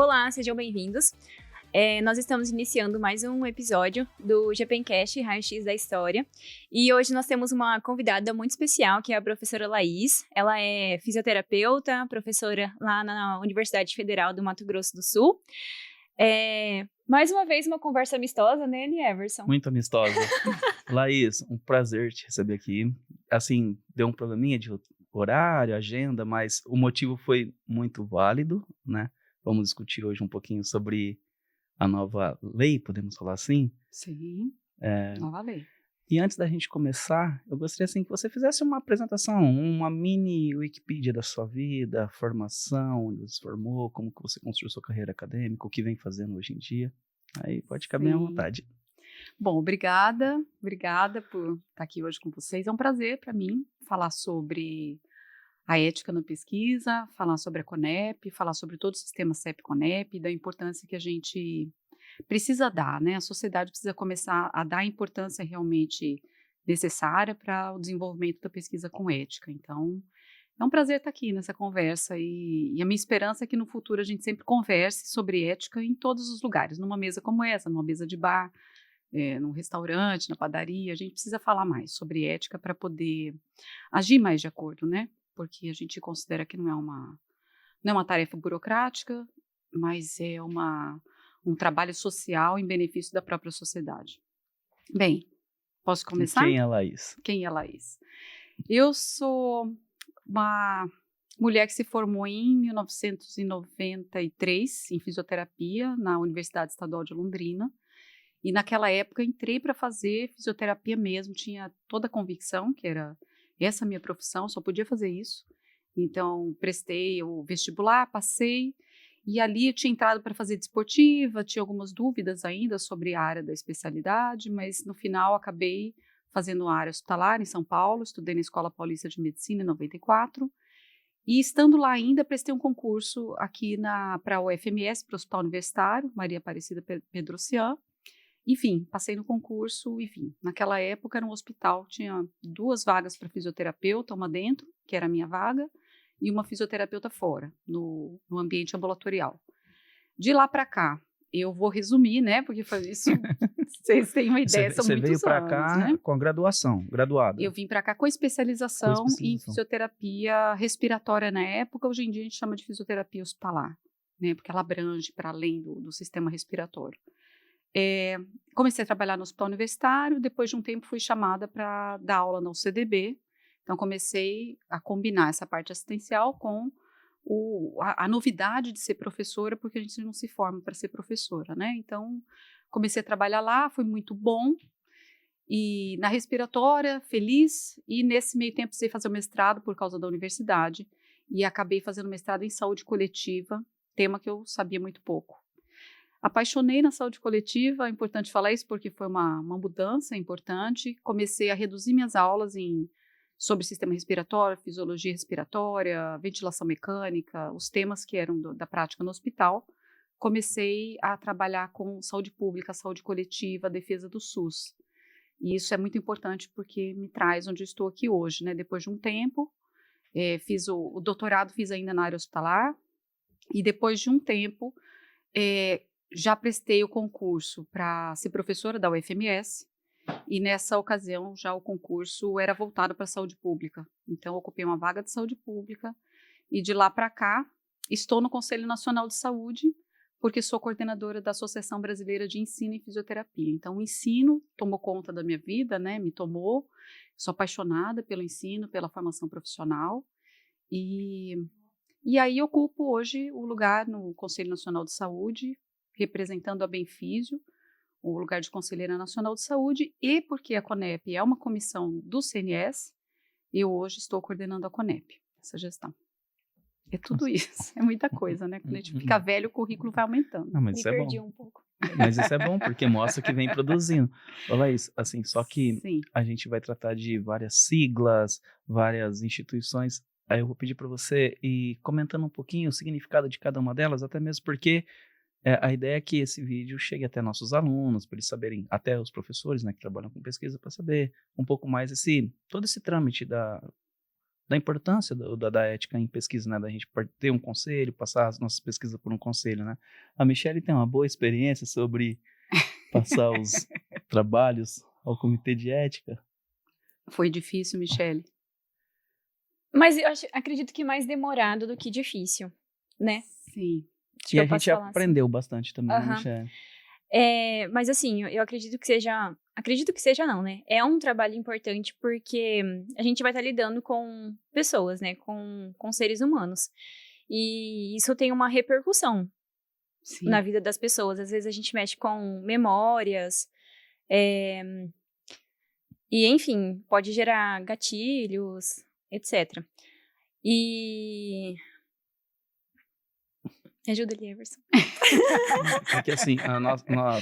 Olá, sejam bem-vindos. Nós estamos iniciando mais um episódio do GPEncast Raio-X da História. E hoje nós temos uma convidada muito especial, que é a professora Laís. Ela é fisioterapeuta, professora lá na Universidade Federal do Mato Grosso do Sul. Mais uma vez, uma conversa amistosa, né, Everson? Muito amistosa. Laís, um prazer te receber aqui. Assim, deu um probleminha de horário, agenda, mas o motivo foi muito válido, né? Vamos discutir hoje um pouquinho sobre a nova lei, podemos falar assim? Sim, nova lei. E antes da gente começar, eu gostaria assim, que você fizesse uma apresentação, uma mini Wikipedia da sua vida, formação, onde você se formou, como que você construiu sua carreira acadêmica, o que vem fazendo hoje em dia. Aí pode ficar bem à vontade. Bom, obrigada por estar aqui hoje com vocês. É um prazer para mim falar sobre a ética na pesquisa, falar sobre a CONEP, falar sobre todo o sistema CEP-CONEP, da importância que a gente precisa dar, né? A sociedade precisa começar a dar a importância realmente necessária para o desenvolvimento da pesquisa com ética. Então, é um prazer estar aqui nessa conversa e a minha esperança é que no futuro a gente sempre converse sobre ética em todos os lugares, numa mesa como essa, numa mesa de bar, num restaurante, na padaria. A gente precisa falar mais sobre ética para poder agir mais de acordo, né? Porque a gente considera que não é uma tarefa burocrática, mas é um trabalho social em benefício da própria sociedade. Bem, posso começar? Quem é a Laís? Quem é a Laís? Eu sou uma mulher que se formou em 1993 em fisioterapia na Universidade Estadual de Londrina. E naquela época entrei para fazer fisioterapia mesmo, tinha toda a convicção que era essa a minha profissão, só podia fazer isso. Então, prestei o vestibular, passei, e ali eu tinha entrado para fazer desportiva, tinha algumas dúvidas ainda sobre a área da especialidade, mas no final acabei fazendo a área hospitalar em São Paulo, estudei na Escola Paulista de Medicina em 94, e estando lá ainda, prestei um concurso aqui para a UFMS, para o Hospital Universitário, Maria Aparecida Pedrocian. Enfim, passei no concurso, enfim, naquela época era um hospital, tinha 2 vagas para fisioterapeuta, uma dentro, que era a minha vaga, e uma fisioterapeuta fora, no ambiente ambulatorial. De lá para cá, eu vou resumir, né, porque foi isso, vocês têm uma ideia, são muitos anos, né? Você veio para cá com a graduação, graduada. Eu vim para cá com especialização em fisioterapia respiratória na época, hoje em dia a gente chama de fisioterapia hospitalar, né, porque ela abrange para além do sistema respiratório. Comecei a trabalhar no hospital universitário, depois de um tempo fui chamada para dar aula na UCDB, então comecei a combinar essa parte assistencial com a novidade de ser professora, porque a gente não se forma para ser professora, né? Então comecei a trabalhar lá, foi muito bom, e na respiratória, feliz, e nesse meio tempo precisei fazer o mestrado por causa da universidade, e acabei fazendo mestrado em saúde coletiva, tema que eu sabia muito pouco. Apaixonei na saúde coletiva, é importante falar isso porque foi uma mudança importante. Comecei a reduzir minhas aulas sobre sistema respiratório, fisiologia respiratória, ventilação mecânica, os temas que eram da prática no hospital. Comecei a trabalhar com saúde pública, saúde coletiva, defesa do SUS. E isso é muito importante porque me traz onde eu estou aqui hoje, né? Depois de um tempo, fiz o doutorado, fiz ainda na área hospitalar, e depois de um tempo, já prestei o concurso para ser professora da UFMS, e nessa ocasião já o concurso era voltado para a saúde pública. Então, ocupei uma vaga de saúde pública, e de lá para cá, estou no Conselho Nacional de Saúde, porque sou coordenadora da Associação Brasileira de Ensino em Fisioterapia. Então, o ensino tomou conta da minha vida, né? Me tomou. Sou apaixonada pelo ensino, pela formação profissional, e aí ocupo hoje o lugar no Conselho Nacional de Saúde, representando a Benfísio, o lugar de Conselheira Nacional de Saúde, e porque a CONEP é uma comissão do CNS, eu hoje estou coordenando a CONEP, essa gestão. É tudo isso, é muita coisa, né? Quando a gente fica velho, o currículo vai aumentando. Não, mas isso Me é perdi bom. um pouco. Mas isso é bom, porque mostra que vem produzindo. Olha isso, assim, só que Sim. a gente vai tratar de várias siglas, várias instituições. Aí eu vou pedir para você ir comentando um pouquinho o significado de cada uma delas, até mesmo porque a ideia é que esse vídeo chegue até nossos alunos, para eles saberem, até os professores, né, que trabalham com pesquisa, para saber um pouco mais todo esse trâmite da importância da ética em pesquisa, né? Da gente ter um conselho, passar as nossas pesquisas por um conselho, né? A Michelle tem uma boa experiência sobre passar os trabalhos ao comitê de ética. Foi difícil, Michelle? Mas eu acredito que mais demorado do que difícil, né? Sim. E a gente aprendeu bastante também, né, Michelle? Mas assim, eu acredito que seja... Acredito que seja não, né? É um trabalho importante porque a gente vai estar lidando com pessoas, né? Com seres humanos. E isso tem uma repercussão na vida das pessoas. Às vezes a gente mexe com memórias, e enfim, pode gerar gatilhos, etc. E... Ajuda ali, Everson. É que assim,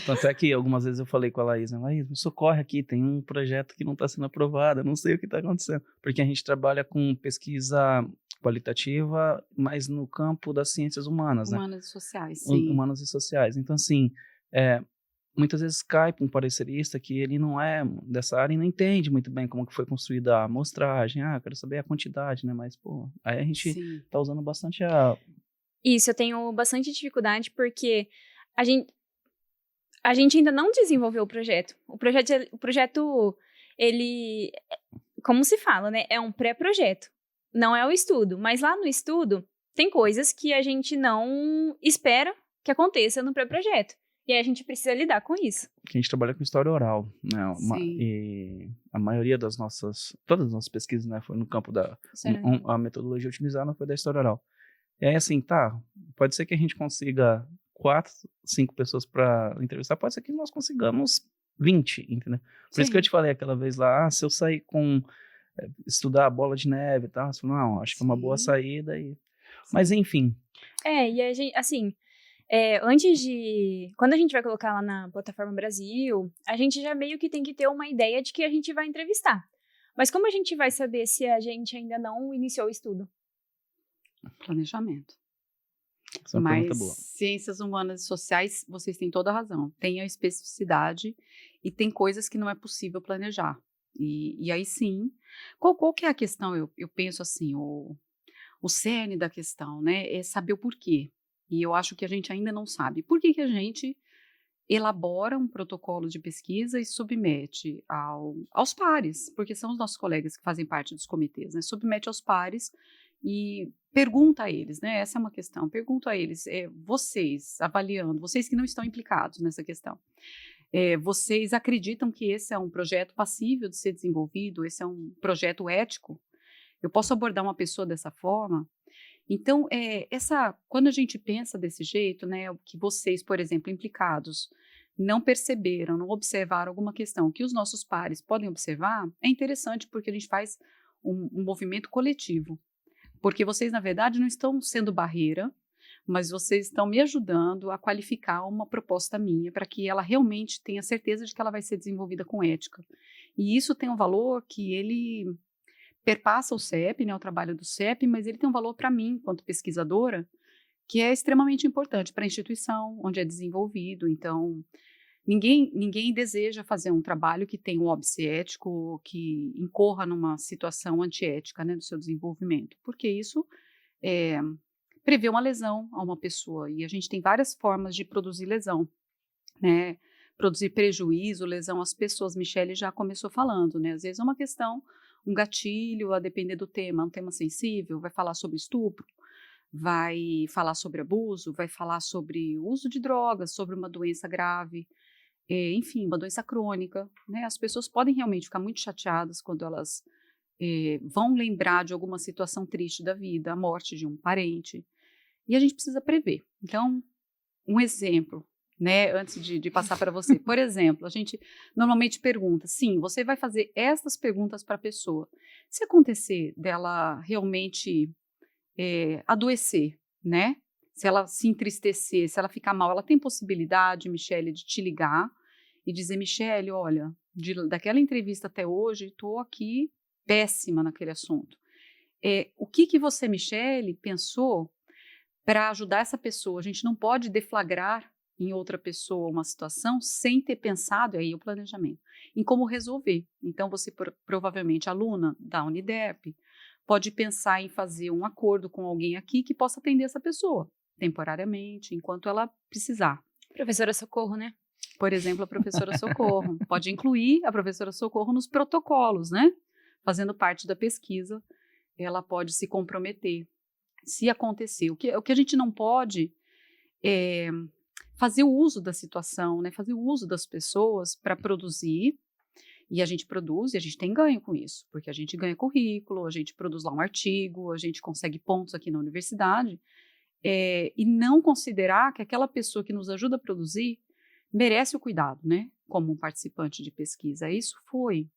tanto é que algumas vezes eu falei com a Laís, né? Laís, me socorre aqui, tem um projeto que não está sendo aprovado, eu não sei o que está acontecendo. Porque a gente trabalha com pesquisa qualitativa, mas no campo das ciências humanas, né? Humanas e sociais, sim. Humanas e sociais. Então, assim, muitas vezes cai para um parecerista que ele não é dessa área e não entende muito bem como que foi construída a amostragem. Eu quero saber a quantidade, né? Mas, pô, aí a gente está usando bastante Isso, eu tenho bastante dificuldade porque a gente ainda não desenvolveu o projeto. O projeto, ele, como se fala, né? É um pré-projeto, não é o estudo. Mas lá no estudo, tem coisas que a gente não espera que aconteça no pré-projeto. E aí a gente precisa lidar com isso. Porque a gente trabalha com história oral, né? Sim. E a maioria todas as nossas pesquisas, né? Foi no campo a metodologia utilizada foi da história oral. E aí, assim, pode ser que a gente consiga 4, 5 pessoas para entrevistar, pode ser que nós consigamos 20, entendeu? Por isso que eu te falei aquela vez lá, se eu sair estudar a bola de neve e tal, não, acho que é uma boa saída. Mas, enfim. E a gente, assim, quando a gente vai colocar lá na Plataforma Brasil, a gente já meio que tem que ter uma ideia de que a gente vai entrevistar. Mas como a gente vai saber se a gente ainda não iniciou o estudo? Planejamento. Essa é uma pergunta boa. Ciências humanas e sociais, vocês têm toda a razão. Tem a especificidade e tem coisas que não é possível planejar. E aí sim, qual que é a questão? Eu penso assim, o cerne da questão, né, é saber o porquê. E eu acho que a gente ainda não sabe. Por que a gente elabora um protocolo de pesquisa e submete aos pares? Porque são os nossos colegas que fazem parte dos comitês, né? Submete aos pares e pergunta a eles, né? Essa é uma questão. Pergunto a eles, vocês avaliando, vocês que não estão implicados nessa questão, vocês acreditam que esse é um projeto passível de ser desenvolvido? Esse é um projeto ético? Eu posso abordar uma pessoa dessa forma? Então, quando a gente pensa desse jeito, né, que vocês, por exemplo, implicados, não perceberam, não observaram alguma questão que os nossos pares podem observar, é interessante porque a gente faz um movimento coletivo. Porque vocês, na verdade, não estão sendo barreira, mas vocês estão me ajudando a qualificar uma proposta minha para que ela realmente tenha certeza de que ela vai ser desenvolvida com ética. E isso tem um valor que ele perpassa o CEP, né, o trabalho do CEP, mas ele tem um valor para mim, enquanto pesquisadora, que é extremamente importante para a instituição onde é desenvolvido. Então, ninguém deseja fazer um trabalho que tenha um óbice ético, que incorra numa situação antiética, né, do seu desenvolvimento, porque isso prevê uma lesão a uma pessoa, e a gente tem várias formas de produzir lesão, né, produzir prejuízo, lesão às pessoas. Michelle já começou falando, né, às vezes é uma questão, um gatilho, a depender do tema, um tema sensível, vai falar sobre estupro, vai falar sobre abuso, vai falar sobre o uso de drogas, sobre uma doença grave, enfim, uma doença crônica, né? As pessoas podem realmente ficar muito chateadas quando elas vão lembrar de alguma situação triste da vida, a morte de um parente, e a gente precisa prever. Então, um exemplo, né, antes de passar para você, por exemplo, a gente normalmente pergunta, sim, você vai fazer estas perguntas para a pessoa, se acontecer dela realmente adoecer, né, se ela se entristecer, se ela ficar mal, ela tem possibilidade, Michelle, de te ligar e dizer, Michelle, olha, daquela entrevista até hoje, estou aqui péssima naquele assunto. O que você, Michelle, pensou para ajudar essa pessoa? A gente não pode deflagrar em outra pessoa uma situação sem ter pensado, aí o planejamento, em como resolver. Então, você provavelmente, aluna da Uniderp, pode pensar em fazer um acordo com alguém aqui que possa atender essa pessoa, temporariamente, enquanto ela precisar. Professora Socorro, né? Por exemplo, a professora Socorro. Pode incluir a professora Socorro nos protocolos, né? Fazendo parte da pesquisa, ela pode se comprometer, se acontecer. O que a gente não pode é fazer o uso da situação, né? Fazer o uso das pessoas para produzir, e a gente produz e a gente tem ganho com isso, porque a gente ganha currículo, a gente produz lá um artigo, a gente consegue pontos aqui na universidade, e não considerar que aquela pessoa que nos ajuda a produzir merece o cuidado, né? Como um participante de pesquisa. Isso foi.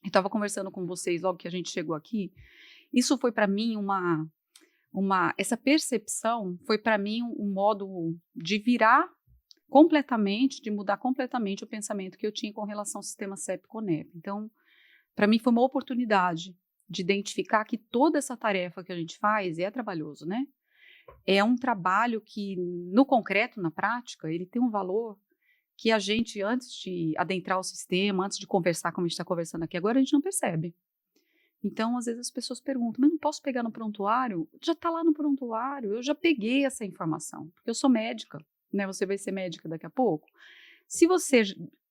Eu estava conversando com vocês logo que a gente chegou aqui. Isso foi para mim essa percepção foi para mim um modo de virar completamente, de mudar completamente o pensamento que eu tinha com relação ao sistema CEP-CONEP. Então, para mim foi uma oportunidade de identificar que toda essa tarefa que a gente faz é trabalhoso, né? É um trabalho que, no concreto, na prática, ele tem um valor que a gente, antes de adentrar o sistema, antes de conversar como a gente está conversando aqui agora, a gente não percebe. Então, às vezes as pessoas perguntam, mas não posso pegar no prontuário? Já está lá no prontuário, eu já peguei essa informação, porque eu sou médica, né? Você vai ser médica daqui a pouco. Se você...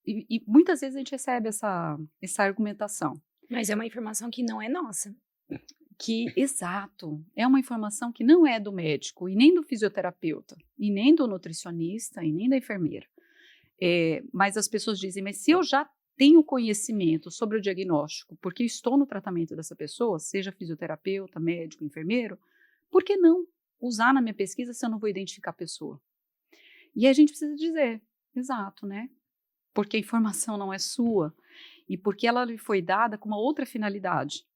E muitas vezes a gente recebe essa argumentação. Mas é uma informação que não é nossa. Exato, é uma informação que não é do médico, e nem do fisioterapeuta, e nem do nutricionista, e nem da enfermeira. Mas as pessoas dizem, mas se eu já tenho conhecimento sobre o diagnóstico, porque estou no tratamento dessa pessoa, seja fisioterapeuta, médico, enfermeiro, por que não usar na minha pesquisa se eu não vou identificar a pessoa? E a gente precisa dizer, exato, né? Porque a informação não é sua e porque ela lhe foi dada com uma outra finalidade.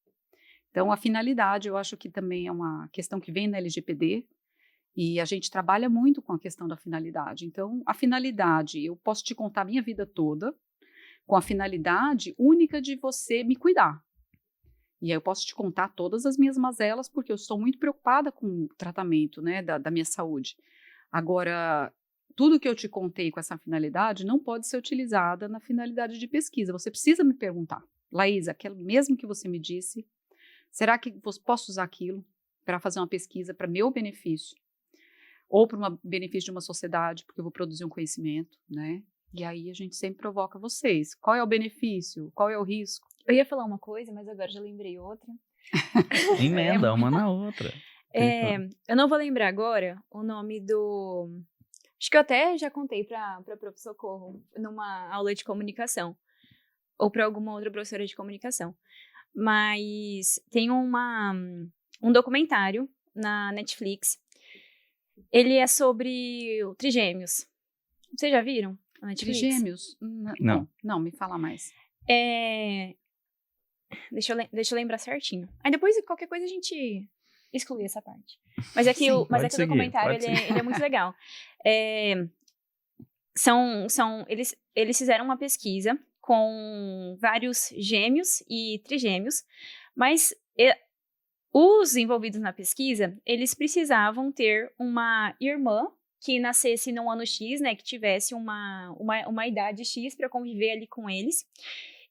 Então, a finalidade, eu acho que também é uma questão que vem na LGPD, e a gente trabalha muito com a questão da finalidade. Então, a finalidade, eu posso te contar a minha vida toda, com a finalidade única de você me cuidar. E aí eu posso te contar todas as minhas mazelas, porque eu estou muito preocupada com o tratamento, né, da minha saúde. Agora, tudo que eu te contei com essa finalidade não pode ser utilizada na finalidade de pesquisa. Você precisa me perguntar, Laís, aquilo mesmo que você me disse, será que posso usar aquilo para fazer uma pesquisa para meu benefício? Ou para um benefício de uma sociedade, porque eu vou produzir um conhecimento, né? E aí a gente sempre provoca vocês. Qual é o benefício? Qual é o risco? Eu ia falar uma coisa, mas agora já lembrei outra. Emenda uma na outra. Eu não vou lembrar agora o nome do... Acho que eu até já contei para Prof. Socorro numa aula de comunicação. Ou para alguma outra professora de comunicação. Mas tem um documentário na Netflix. Ele é sobre o Trigêmeos. Vocês já viram? Trigêmeos? Não, me fala mais. Deixa eu lembrar certinho. Aí depois, qualquer coisa, a gente exclui essa parte. Mas é que o documentário, ele é muito legal. Eles fizeram uma pesquisa com vários gêmeos e trigêmeos, mas os envolvidos na pesquisa, eles precisavam ter uma irmã que nascesse no ano X, né, que tivesse uma idade X para conviver ali com eles.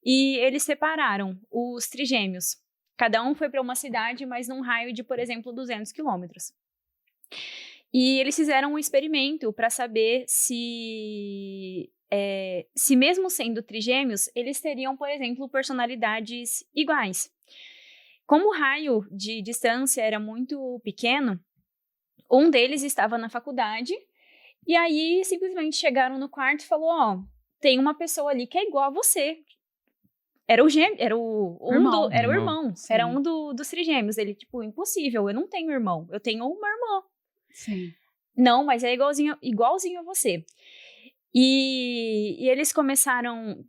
E eles separaram os trigêmeos. Cada um foi para uma cidade, mas num raio de, por exemplo, 200 quilômetros. E eles fizeram um experimento para saber se mesmo sendo trigêmeos, eles teriam, por exemplo, personalidades iguais. Como o raio de distância era muito pequeno, um deles estava na faculdade, e aí simplesmente chegaram no quarto e falou, tem uma pessoa ali que é igual a você. Era o gêmeo, era o irmão, Sim. era um dos trigêmeos. Ele, impossível, eu não tenho irmão, eu tenho uma irmã. Sim. Não, mas é igualzinho a você. E eles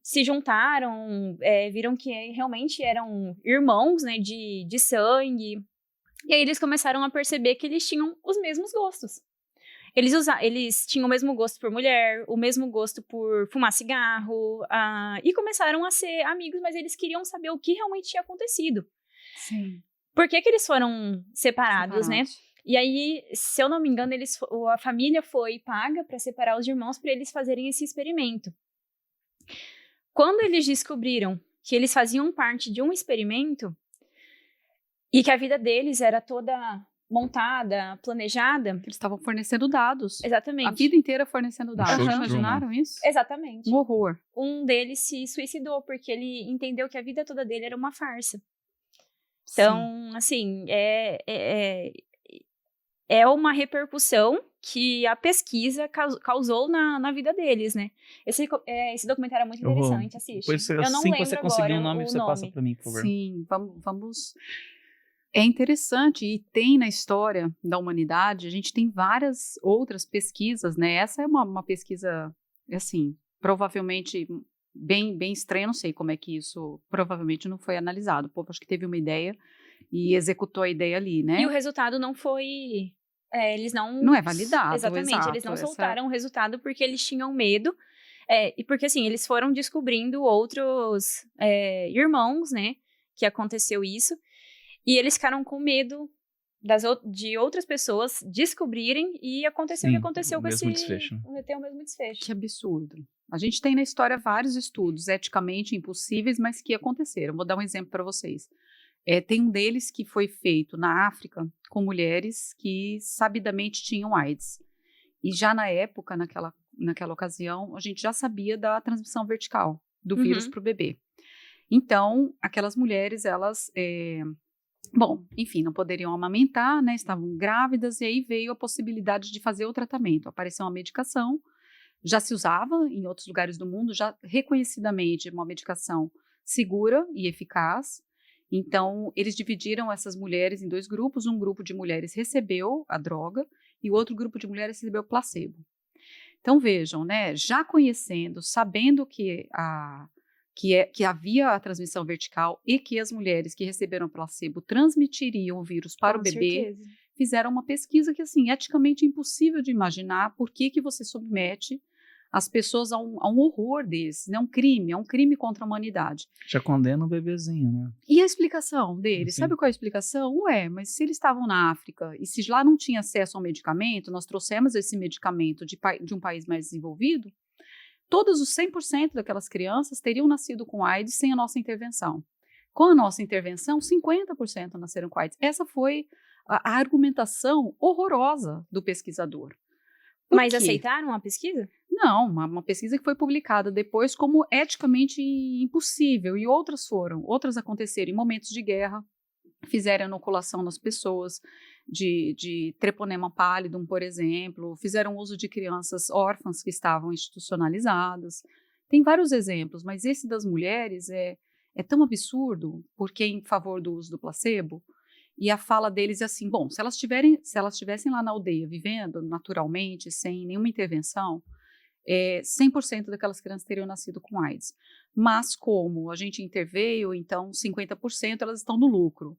se juntaram, viram que realmente eram irmãos, né, de sangue. E aí eles começaram a perceber que eles tinham os mesmos gostos. Eles tinham o mesmo gosto por mulher, o mesmo gosto por fumar cigarro, e começaram a ser amigos, mas eles queriam saber o que realmente tinha acontecido. Sim. Por que eles foram separados, né? E aí, se eu não me engano, a família foi paga para separar os irmãos para eles fazerem esse experimento. Quando eles descobriram que eles faziam parte de um experimento, E que a vida deles era toda montada, planejada. Eles estavam fornecendo dados. Exatamente. A vida inteira fornecendo dados. show de Imaginaram isso? Exatamente. Um horror. Um deles se suicidou porque ele entendeu que a vida toda dele era uma farsa. Então, assim, é uma repercussão que a pesquisa causou na vida deles, né? Esse documentário é muito interessante, assiste. Pois, eu não assim que lembro você conseguir agora um nome, você passa para mim, por favor. Sim, vamos... É interessante, e tem na história da humanidade, a gente tem várias outras pesquisas, né? Essa é uma pesquisa, assim, provavelmente bem estranha, não sei como é que isso provavelmente não foi analisado. O povo acho que teve uma ideia e executou a ideia ali, né? E o resultado não foi... eles não... Não é validado, exatamente, exato, eles não soltaram o resultado porque eles tinham medo. E porque, assim, eles foram descobrindo outros irmãos, né? Que aconteceu isso. E eles ficaram com medo de outras pessoas descobrirem e aconteceu o que aconteceu com desfecho. Ter o mesmo desfecho. Que absurdo. A gente tem na história vários estudos eticamente impossíveis, mas que aconteceram. Vou dar um exemplo para vocês. Tem um deles que foi feito na África com mulheres que sabidamente tinham AIDS. E já na época, naquela ocasião, a gente já sabia da transmissão vertical do vírus para o bebê. Então, aquelas mulheres, elas... Bom, enfim, não poderiam amamentar, né? Estavam grávidas e aí veio a possibilidade de fazer o tratamento. Apareceu uma medicação, já se usava em outros lugares do mundo, já reconhecidamente uma medicação segura e eficaz. Então, eles dividiram essas mulheres em 2 grupos. Um grupo de mulheres recebeu a droga e o outro grupo de mulheres recebeu placebo. Então, vejam, né? Já conhecendo, sabendo que havia a transmissão vertical e que as mulheres que receberam placebo transmitiriam o vírus para o bebê, certeza. Fizeram uma pesquisa que, assim, eticamente impossível de imaginar por que você submete as pessoas a um horror desse, né? É um crime contra a humanidade. Já condena o bebezinho, né? E a explicação deles? Sim. Sabe qual é a explicação? Mas se eles estavam na África e se lá não tinha acesso ao medicamento, nós trouxemos esse medicamento de um país mais desenvolvido, todos os 100% daquelas crianças teriam nascido com AIDS sem a nossa intervenção. Com a nossa intervenção, 50% nasceram com AIDS. Essa foi a argumentação horrorosa do pesquisador. Mas aceitaram a pesquisa? Não, uma pesquisa que foi publicada depois como eticamente impossível. E outras aconteceram em momentos de guerra, fizeram inoculação nas pessoas de treponema pallidum, por exemplo, fizeram uso de crianças órfãs que estavam institucionalizadas. Tem vários exemplos, mas esse das mulheres é tão absurdo, porque é em favor do uso do placebo. E a fala deles é assim, bom, se elas estivessem lá na aldeia, vivendo naturalmente, sem nenhuma intervenção, 100% daquelas crianças teriam nascido com AIDS. Mas como a gente interveio, então 50% elas estão no lucro.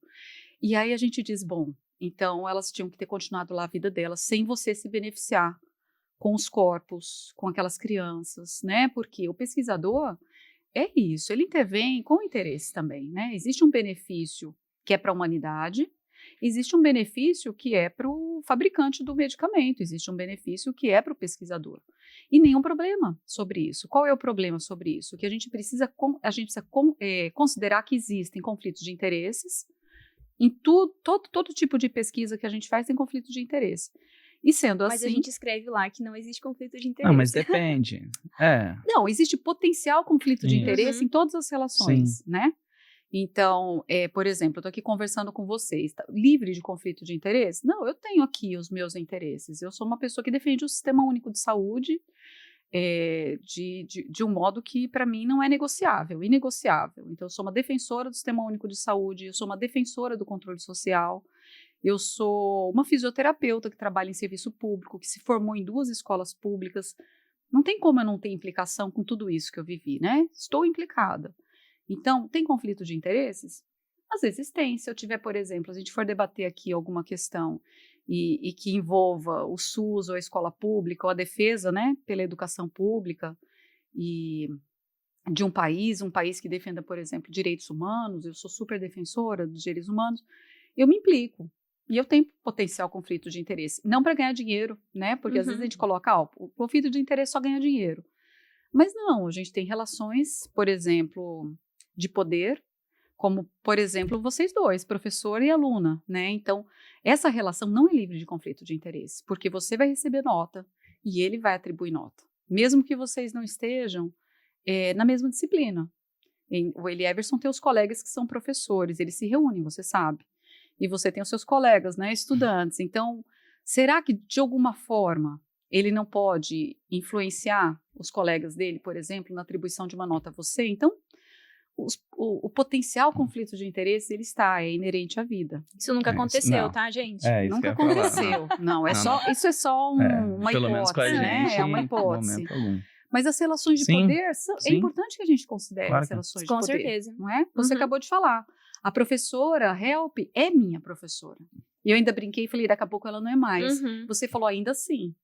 E aí a gente diz, bom, então elas tinham que ter continuado lá a vida delas sem você se beneficiar com os corpos, com aquelas crianças, né? Porque o pesquisador é isso, ele intervém com interesse também, né? Existe um benefício que é para a humanidade, existe um benefício que é para o fabricante do medicamento, existe um benefício que é para o pesquisador. E nenhum problema sobre isso. Qual é o problema sobre isso? Que a gente precisa considerar que existem conflitos de interesses. Em todo tipo de pesquisa que a gente faz tem conflito de interesse. E sendo assim... Mas a gente escreve lá que não existe conflito de interesse. Não, mas depende. Não, existe potencial conflito de interesse em todas as relações, né? Então, por exemplo, eu estou aqui conversando com vocês, livre de conflito de interesse? Não, eu tenho aqui os meus interesses. Eu sou uma pessoa que defende o Sistema Único de Saúde de um modo que, para mim, não é negociável, inegociável. Então, eu sou uma defensora do Sistema Único de Saúde, eu sou uma defensora do controle social, eu sou uma fisioterapeuta que trabalha em serviço público, que se formou em 2 escolas públicas. Não tem como eu não ter implicação com tudo isso que eu vivi, né? Estou implicada. Então, tem conflito de interesses? Às vezes tem. Se eu tiver, por exemplo, a gente for debater aqui alguma questão e que envolva o SUS ou a escola pública ou a defesa, né, pela educação pública e de um país que defenda, por exemplo, direitos humanos, eu sou super defensora dos direitos humanos, eu me implico. E eu tenho potencial conflito de interesse. Não para ganhar dinheiro, né? Porque às vezes a gente coloca, o conflito de interesse só ganha dinheiro. Mas não, a gente tem relações, por exemplo, de poder Como, por exemplo, vocês dois, professor e aluna, né? Então, essa relação não é livre de conflito de interesse, porque você vai receber nota e ele vai atribuir nota, mesmo que vocês não estejam na mesma disciplina. O Eli Everson tem os colegas que são professores, eles se reúnem, você sabe. E você tem os seus colegas, né, estudantes. Então, será que, de alguma forma, ele não pode influenciar os colegas dele, por exemplo, na atribuição de uma nota a você? Então, o potencial conflito de interesse, ele está, é inerente à vida. Isso nunca aconteceu, tá, gente? Nunca aconteceu. Não, isso é só uma pelo menos hipótese, com a né? gente, É uma hipótese. Momento algum. Mas as relações de poder, é importante que a gente considere Claro as relações de com poder. certeza. Não é? Você acabou de falar. A professora Help é minha professora. E eu ainda brinquei e falei, daqui a pouco ela não é mais. Você falou ainda sim.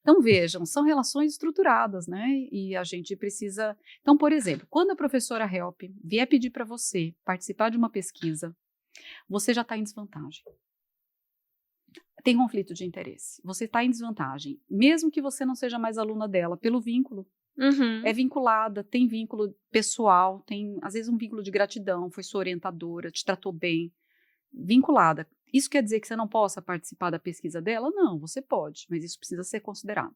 Então, vejam, são relações estruturadas, né? E a gente precisa... Então, por exemplo, quando a professora Help vier pedir para você participar de uma pesquisa, você já está em desvantagem. Tem conflito de interesse. Você está em desvantagem. Mesmo que você não seja mais aluna dela, pelo vínculo. É vinculada, tem vínculo pessoal, tem às vezes um vínculo de gratidão, foi sua orientadora, te tratou bem. Vinculada. Isso quer dizer que você não possa participar da pesquisa dela? Não, você pode, mas isso precisa ser considerado.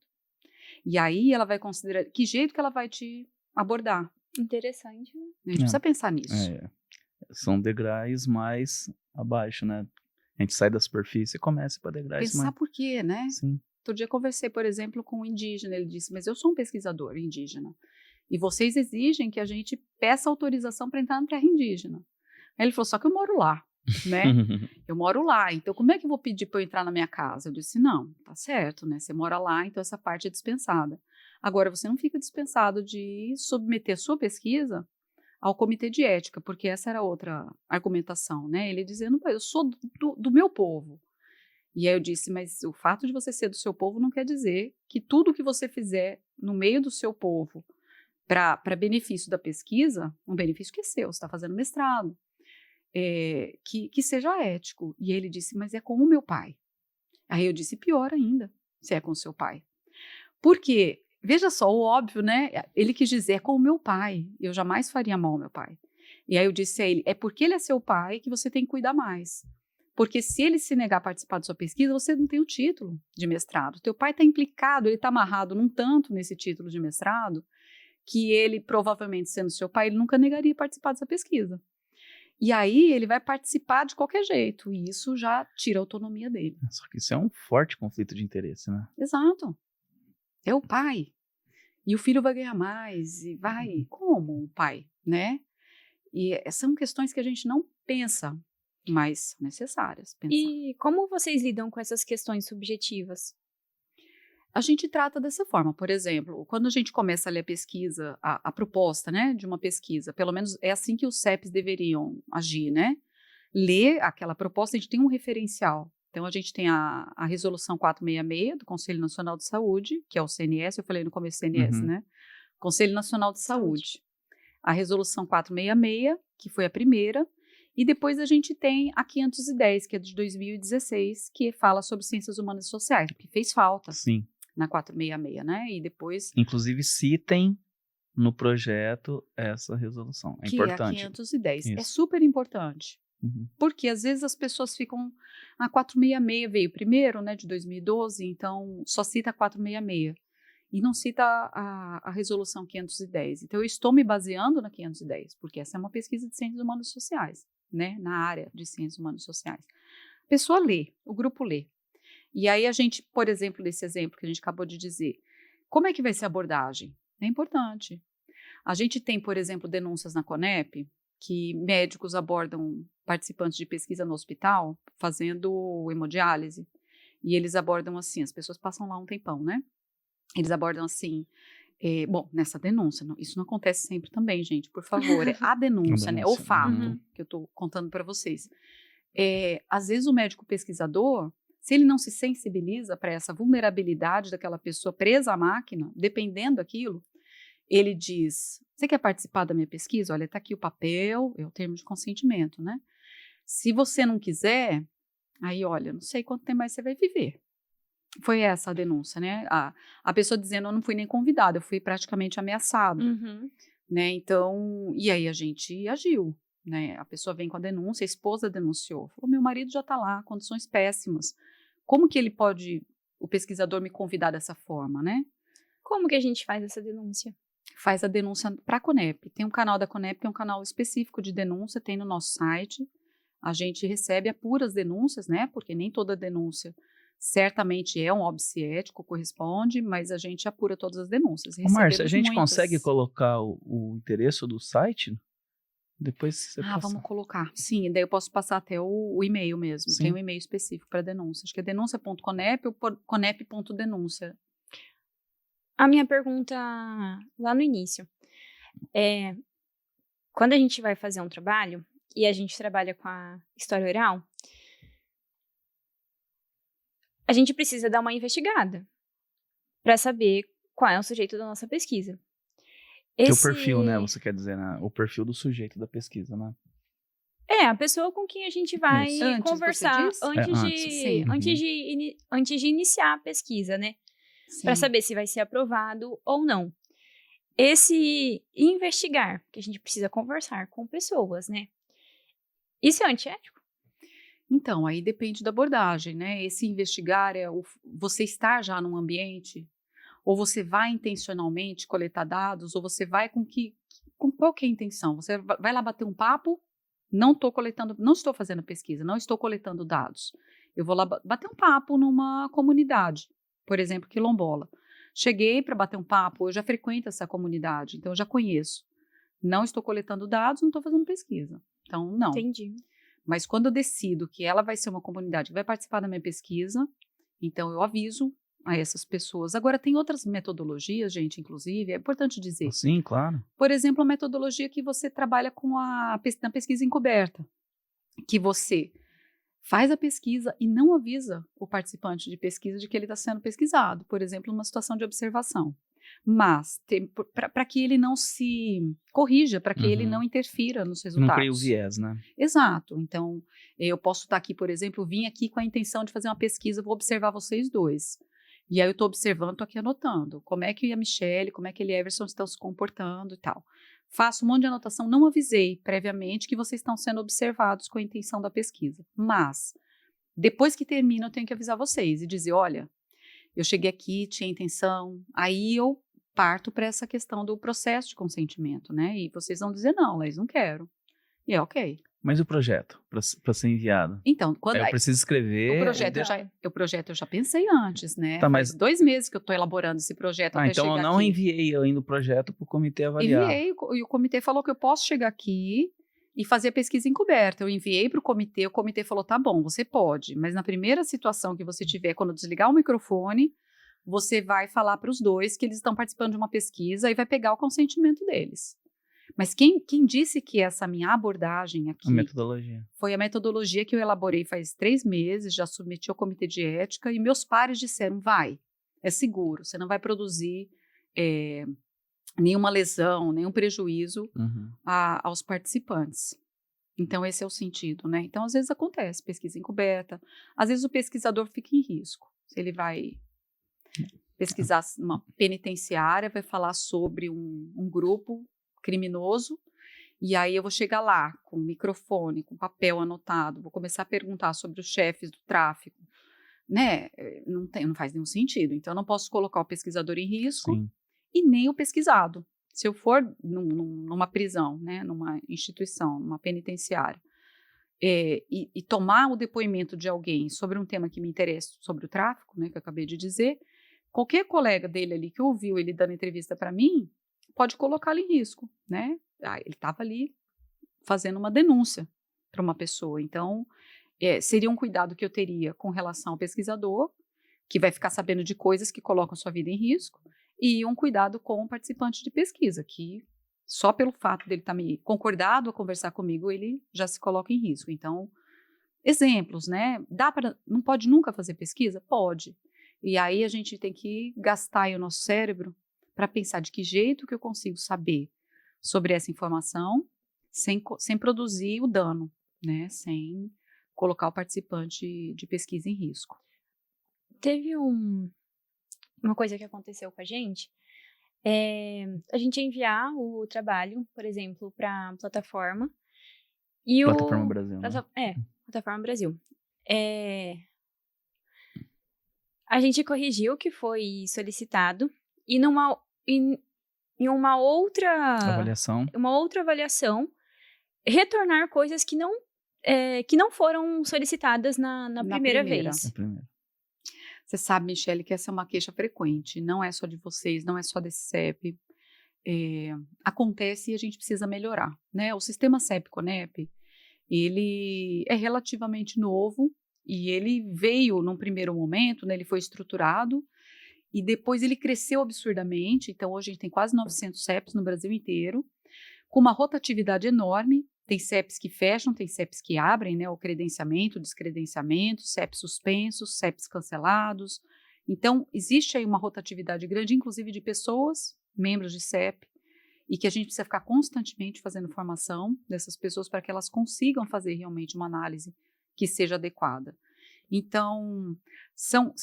E aí ela vai considerar que jeito que ela vai te abordar. Interessante, né? A gente precisa pensar nisso. São degraus mais abaixo, né? A gente sai da superfície e começa para degraus mais... Pensar por quê, né? Sim. Outro dia eu conversei, por exemplo, com um indígena. Ele disse, mas eu sou um pesquisador indígena. E vocês exigem que a gente peça autorização para entrar na terra indígena. Aí ele falou, só que eu moro lá, né? Eu moro lá, então como é que eu vou pedir para eu entrar na minha casa? Eu disse, não, tá certo, né? Você mora lá, então essa parte é dispensada. Agora, você não fica dispensado de submeter a sua pesquisa ao comitê de ética, porque essa era outra argumentação, né? Ele dizendo, eu sou do meu povo. E aí eu disse, mas o fato de você ser do seu povo não quer dizer que tudo que você fizer no meio do seu povo para benefício da pesquisa, um benefício que é seu, você está fazendo mestrado, que seja ético. E ele disse, mas é com o meu pai. Aí eu disse, pior ainda, se é com o seu pai. Porque, veja só, o óbvio, né? Ele quis dizer, é com o meu pai, eu jamais faria mal ao meu pai. E aí eu disse a ele, é porque ele é seu pai que você tem que cuidar mais. Porque se ele se negar a participar da sua pesquisa, você não tem o título de mestrado. Teu pai está implicado, ele está amarrado num tanto nesse título de mestrado, que ele, provavelmente, sendo seu pai, ele nunca negaria participar dessa pesquisa. E aí ele vai participar de qualquer jeito, e isso já tira a autonomia dele. Só que isso é um forte conflito de interesse, né? Exato. É o pai. E o filho vai ganhar mais, e vai... Como o pai, né? E são questões que a gente não pensa, mas necessárias pensar. E como vocês lidam com essas questões subjetivas? A gente trata dessa forma, por exemplo, quando a gente começa a ler a pesquisa, a proposta, né, de uma pesquisa, pelo menos é assim que os CEPs deveriam agir, né? Ler aquela proposta, a gente tem um referencial. Então, a gente tem a resolução 466 do Conselho Nacional de Saúde, que é o CNS, eu falei no começo CNS, né? Conselho Nacional de Saúde. A resolução 466, que foi a primeira, e depois a gente tem a 510, que é de 2016, que fala sobre ciências humanas e sociais, que fez falta. Sim. Na 466, né? E depois... Inclusive, citem no projeto essa resolução. É importante. Que é a 510. Isso. É super importante. Porque às vezes as pessoas ficam... A 466 veio primeiro, né? De 2012, então só cita a 466. E não cita a resolução 510. Então eu estou me baseando na 510, porque essa é uma pesquisa de ciências humanas e sociais, né? Na área de ciências humanas e sociais. A pessoa lê, o grupo lê. E aí a gente, por exemplo, desse exemplo que a gente acabou de dizer, como é que vai ser a abordagem? É importante. A gente tem, por exemplo, denúncias na CONEP, que médicos abordam participantes de pesquisa no hospital fazendo hemodiálise. E eles abordam assim, as pessoas passam lá um tempão, né? Eles abordam assim, bom, nessa denúncia, isso não acontece sempre também, gente, por favor, é a denúncia, né? O fato que eu estou contando para vocês. Às vezes o médico pesquisador, se ele não se sensibiliza para essa vulnerabilidade daquela pessoa presa à máquina, dependendo daquilo, ele diz, você quer participar da minha pesquisa? Olha, está aqui o papel, é o termo de consentimento, né? Se você não quiser, aí olha, não sei quanto tempo mais você vai viver. Foi essa a denúncia, né? A pessoa dizendo, eu não fui nem convidada, eu fui praticamente ameaçado, né? Então, e aí a gente agiu, né? A pessoa vem com a denúncia, a esposa denunciou. Falou, meu marido já está lá, condições péssimas. Como que ele pode, o pesquisador, me convidar dessa forma, né? Como que a gente faz essa denúncia? Faz a denúncia para a Conep. Tem um canal da Conep, que é um canal específico de denúncia, tem no nosso site. A gente recebe, apura as denúncias, né? Porque nem toda denúncia certamente é um óbice ético, corresponde, mas a gente apura todas as denúncias. Márcia, a gente muitas. consegue colocar o endereço do site? Depois você passa. Vamos colocar. Sim, daí eu posso passar até o e-mail mesmo. Sim. Tem um e-mail específico para denúncia. Acho que é denúncia.conep ou conep.denúncia. A minha pergunta lá no início é: quando a gente vai fazer um trabalho e a gente trabalha com a história oral, a gente precisa dar uma investigada para saber qual é o sujeito da nossa pesquisa. O perfil, né? Você quer dizer, né? O perfil do sujeito da pesquisa, né? É, a pessoa com quem a gente vai conversar antes de iniciar a pesquisa, né? Para saber se vai ser aprovado ou não. Esse investigar, que a gente precisa conversar com pessoas, né? Isso é antiético? Então, aí depende da abordagem, né? Esse investigar é você estar já num ambiente, ou você vai intencionalmente coletar dados, ou você vai com qual que é a intenção? Você vai lá bater um papo, não estou fazendo pesquisa, não estou coletando dados. Eu vou lá bater um papo numa comunidade, por exemplo, quilombola. Cheguei para bater um papo, eu já frequento essa comunidade, então eu já conheço. Não estou coletando dados, não estou fazendo pesquisa. Então, não. Entendi. Mas quando eu decido que ela vai ser uma comunidade que vai participar da minha pesquisa, então eu aviso a essas pessoas. Agora, tem outras metodologias, gente, inclusive, é importante dizer. Sim, claro. Por exemplo, a metodologia que você trabalha na pesquisa encoberta, que você faz a pesquisa e não avisa o participante de pesquisa de que ele está sendo pesquisado, por exemplo, numa situação de observação. Mas, para que ele não se corrija, para que ele não interfira nos resultados. Não cria o viés, né? Exato. Então, eu posso estar aqui, por exemplo, vim aqui com a intenção de fazer uma pesquisa, vou observar vocês dois. E aí eu estou observando, estou aqui anotando como é que a Michelle, como é que ele e a Everson estão se comportando e tal. Faço um monte de anotação, não avisei previamente que vocês estão sendo observados com a intenção da pesquisa. Mas, depois que termina, eu tenho que avisar vocês e dizer, olha, eu cheguei aqui, tinha intenção, aí eu parto para essa questão do processo de consentimento, né? E vocês vão dizer, não, Laís, não quero. E é ok. Mas o projeto, para ser enviado? Então, quando eu preciso escrever... O projeto eu já pensei antes, né? Tá, Faz 2 meses que eu estou elaborando esse projeto até então chegar eu não aqui. enviei ainda o projeto para o comitê avaliar. Enviei, e o comitê falou que eu posso chegar aqui e fazer a pesquisa encoberta. Eu enviei para o comitê falou, tá bom, você pode, mas na primeira situação que você tiver, quando desligar o microfone, você vai falar para os dois que eles estão participando de uma pesquisa e vai pegar o consentimento deles. Mas quem disse que essa minha abordagem aqui... A metodologia. Foi a metodologia que eu elaborei faz 3 meses, já submeti ao comitê de ética e meus pares disseram, é seguro, você não vai produzir nenhuma lesão, nenhum prejuízo aos participantes. Então, esse é o sentido, né? Então, às vezes acontece, pesquisa encoberta, às vezes o pesquisador fica em risco. Se ele vai pesquisar uma penitenciária, vai falar sobre um grupo criminoso, e aí eu vou chegar lá com microfone, com papel anotado, vou começar a perguntar sobre os chefes do tráfico, né? Não faz nenhum sentido. Então, eu não posso colocar o pesquisador em risco. Sim. E nem o pesquisado. Se eu for numa prisão, né, numa instituição, numa penitenciária, e tomar o depoimento de alguém sobre um tema que me interessa, sobre o tráfico, né, que eu acabei de dizer, qualquer colega dele ali que ouviu ele dando entrevista para mim, pode colocá-lo em risco, né? Ele estava ali fazendo uma denúncia para uma pessoa. Então, seria um cuidado que eu teria com relação ao pesquisador, que vai ficar sabendo de coisas que colocam a sua vida em risco, e um cuidado com o participante de pesquisa, que só pelo fato dele estar me concordado a conversar comigo, ele já se coloca em risco. Então, exemplos, né? Não pode nunca fazer pesquisa? Pode. E aí a gente tem que gastar aí o nosso cérebro para pensar de que jeito que eu consigo saber sobre essa informação sem produzir o dano, né? Sem colocar o participante de pesquisa em risco. Teve uma coisa que aconteceu com a gente, a gente ia enviar o trabalho, por exemplo, para a plataforma, E Plataforma Brasil, né? Plataforma Brasil. A gente corrigiu o que foi solicitado e em uma outra avaliação, retornar coisas que não foram solicitadas na primeira vez. Na primeira. Você sabe, Michele, que essa é uma queixa frequente, não é só de vocês, não é só desse CEP. Acontece e a gente precisa melhorar, né? O sistema CEP-CONEP, ele é relativamente novo e ele veio num primeiro momento, né? Ele foi estruturado e depois ele cresceu absurdamente. Então, hoje a gente tem quase 900 CEPs no Brasil inteiro, com uma rotatividade enorme. Tem CEPs que fecham, tem CEPs que abrem, né? O credenciamento, o descredenciamento, CEPs suspensos, CEPs cancelados. Então, existe aí uma rotatividade grande, inclusive de pessoas, membros de CEP, e que a gente precisa ficar constantemente fazendo formação dessas pessoas para que elas consigam fazer realmente uma análise que seja adequada. Então, são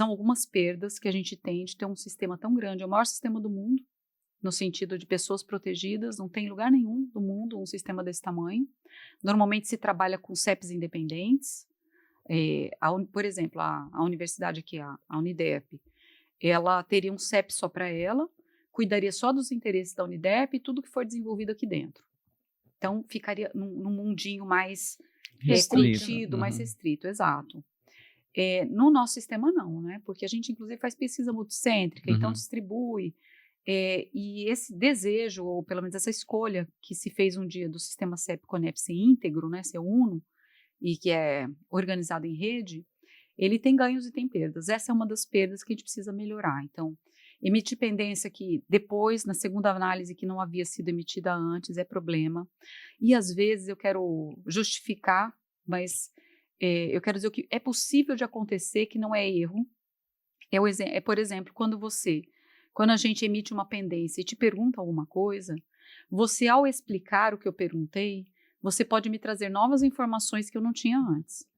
algumas perdas que a gente tem de ter um sistema tão grande. É o maior sistema do mundo, no sentido de pessoas protegidas, não tem lugar nenhum do mundo um sistema desse tamanho. Normalmente se trabalha com CEPs independentes. Por exemplo, a universidade aqui, a Unidep, ela teria um CEP só para ela, cuidaria só dos interesses da Unidep e tudo que for desenvolvido aqui dentro. Então, ficaria num mundinho mais contido, mais restrito, exato. No nosso sistema não, né? Porque a gente, inclusive, faz pesquisa multicêntrica, então distribui. E esse desejo, ou pelo menos essa escolha que se fez um dia do sistema CEP-CONEP ser íntegro, né, ser uno, e que é organizado em rede, ele tem ganhos e tem perdas. Essa é uma das perdas que a gente precisa melhorar. Então, emitir pendência que depois, na segunda análise, que não havia sido emitida antes, é problema. E, às vezes, eu quero justificar, mas eu quero dizer o que é possível de acontecer, que não é erro. Por exemplo, quando a gente emite uma pendência e te pergunta alguma coisa, você, ao explicar o que eu perguntei, você pode me trazer novas informações que eu não tinha antes.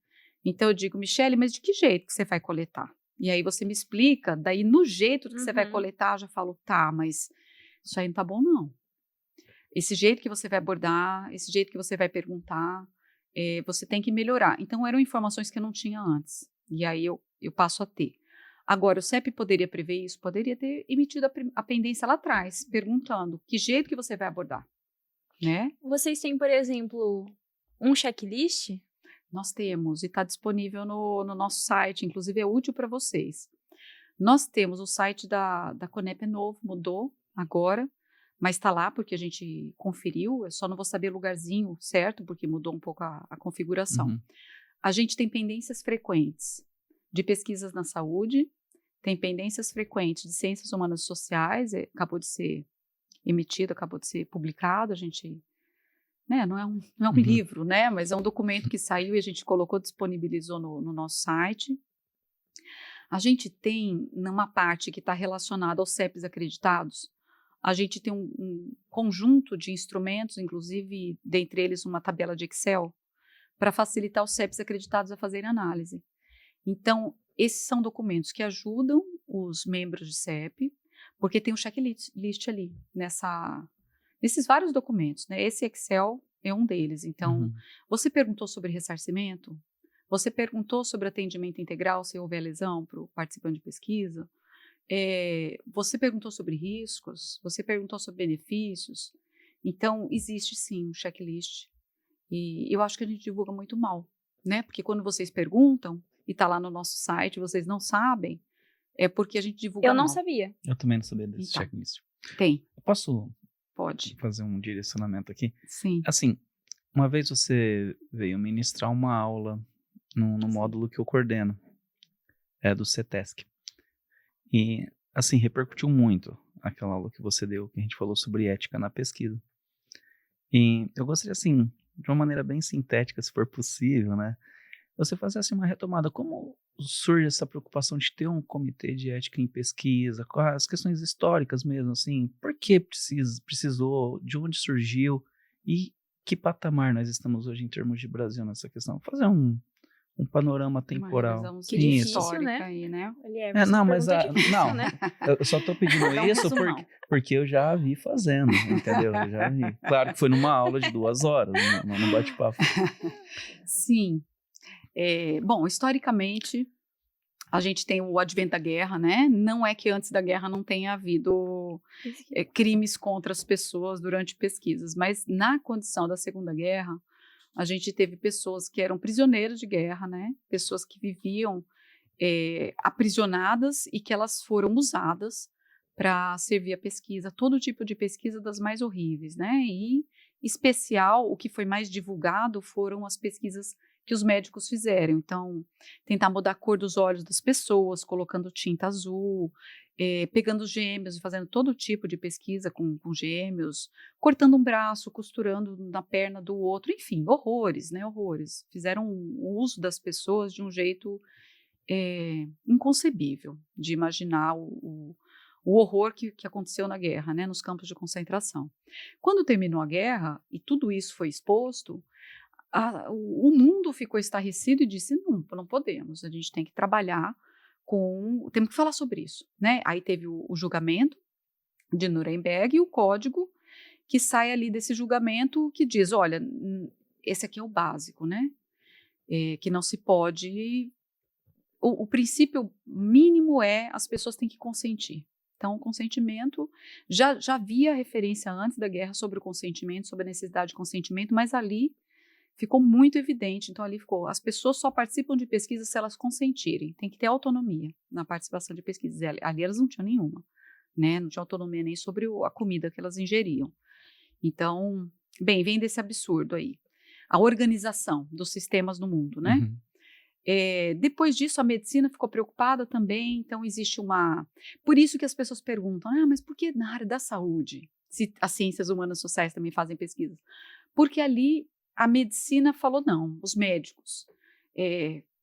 Então, eu digo, Michele, mas de que jeito que você vai coletar? E aí você me explica, daí no jeito que você vai coletar, eu já falo, tá, mas isso aí não tá bom, não. Esse jeito que você vai abordar, esse jeito que você vai perguntar, você tem que melhorar. Então, eram informações que eu não tinha antes. E aí eu passo a ter. Agora, o CEP poderia prever isso? Poderia ter emitido a pendência lá atrás, perguntando que jeito que você vai abordar, né? Vocês têm, por exemplo, um checklist? Nós temos, e está disponível no nosso site, inclusive é útil para vocês. Nós temos o site da CONEP novo, mudou agora, mas está lá porque a gente conferiu, eu só não vou saber o lugarzinho certo, porque mudou um pouco a configuração. A gente tem pendências frequentes de pesquisas na saúde, tem pendências frequentes de ciências humanas e sociais, acabou de ser emitido, acabou de ser publicado, a gente, né, não é um livro, né, mas é um documento que saiu e a gente disponibilizou no nosso site. A gente tem, numa parte que está relacionada aos CEPs acreditados, a gente tem um conjunto de instrumentos, inclusive, dentre eles uma tabela de Excel, para facilitar os CEPs acreditados a fazerem análise. Então, esses são documentos que ajudam os membros de CEP, porque tem um checklist ali, nesses vários documentos, né? Esse Excel é um deles. Então, você perguntou sobre ressarcimento? Você perguntou sobre atendimento integral, se houver lesão para o participante de pesquisa? Você perguntou sobre riscos? Você perguntou sobre benefícios? Então, existe sim um checklist. E eu acho que a gente divulga muito mal, né? Porque quando vocês perguntam, e está lá no nosso site, vocês não sabem, é porque a gente divulga mal. Eu não sabia. Eu também não sabia desse checklist. Tem. Pode fazer um direcionamento aqui? Sim. Assim, uma vez você veio ministrar uma aula no módulo que eu coordeno, do CETESC. E, assim, repercutiu muito aquela aula que você deu, que a gente falou sobre ética na pesquisa. E eu gostaria, assim, de uma maneira bem sintética, se for possível, né? Você fazer, assim, uma retomada. Como surge essa preocupação de ter um comitê de ética em pesquisa? Quais as questões históricas mesmo, assim? Por que precisou? De onde surgiu? E que patamar nós estamos hoje em termos de Brasil nessa questão? Fazer um um panorama temporal. Que difícil, histórica né? aí, né? Não, mas difícil, né? eu só tô pedindo Dá um isso resumão. porque eu já vi fazendo, entendeu? Eu já vi. Claro que foi numa aula de 2 horas, não bate-papo. Sim. Bom, historicamente, a gente tem o advento da guerra, né? Não é que antes da guerra não tenha havido crimes contra as pessoas durante pesquisas, mas na condição da Segunda Guerra, a gente teve pessoas que eram prisioneiros de guerra, né? Pessoas que viviam aprisionadas e que elas foram usadas para servir a pesquisa, todo tipo de pesquisa das mais horríveis, né? E, em especial, o que foi mais divulgado foram as pesquisas que os médicos fizeram. Então, tentar mudar a cor dos olhos das pessoas, colocando tinta azul, pegando gêmeos e fazendo todo tipo de pesquisa com gêmeos, cortando um braço, costurando na perna do outro, enfim, horrores, né? Horrores. Fizeram o uso das pessoas de um jeito inconcebível de imaginar o horror que aconteceu na guerra, né? Nos campos de concentração. Quando terminou a guerra e tudo isso foi exposto, o mundo ficou estarrecido e disse, não podemos, a gente tem que trabalhar temos que falar sobre isso, né? Aí teve o julgamento de Nuremberg e o código que sai ali desse julgamento que diz, olha, esse aqui é o básico, né? Que não se pode... O princípio mínimo as pessoas têm que consentir. Então, o consentimento, já havia referência antes da guerra sobre o consentimento, sobre a necessidade de consentimento, mas ali ficou muito evidente, então ali ficou, as pessoas só participam de pesquisa se elas consentirem, tem que ter autonomia na participação de pesquisas, ali elas não tinham nenhuma, né, não tinha autonomia nem sobre a comida que elas ingeriam. Então, bem, vem desse absurdo aí, a organização dos sistemas no mundo, né? Uhum. Depois disso, a medicina ficou preocupada também, então existe por isso que as pessoas perguntam, mas por que na área da saúde, se as ciências humanas sociais também fazem pesquisas? Porque ali a medicina falou não, os médicos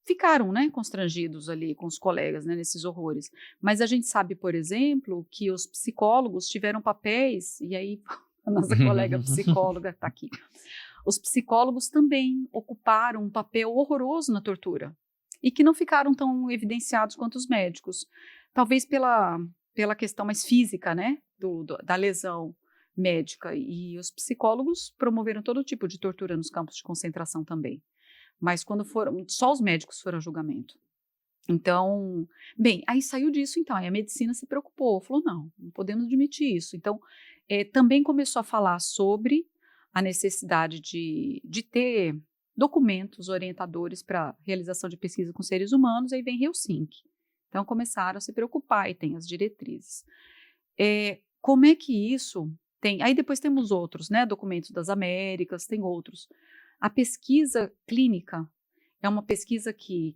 ficaram, né, constrangidos ali com os colegas, né, nesses horrores. Mas a gente sabe, por exemplo, que os psicólogos tiveram papéis, e aí a nossa colega psicóloga está aqui, os psicólogos também ocuparam um papel horroroso na tortura e que não ficaram tão evidenciados quanto os médicos, talvez pela questão mais física, né, da lesão médica, e os psicólogos promoveram todo tipo de tortura nos campos de concentração também, mas só os médicos foram a julgamento. Então, bem, aí saiu disso então, aí a medicina se preocupou, falou não podemos admitir isso, então também começou a falar sobre a necessidade de ter documentos orientadores para realização de pesquisa com seres humanos, aí vem Helsinki, então começaram a se preocupar e tem as diretrizes. Como é que isso tem, aí depois temos outros, né, documentos das Américas, tem outros. A pesquisa clínica é uma pesquisa que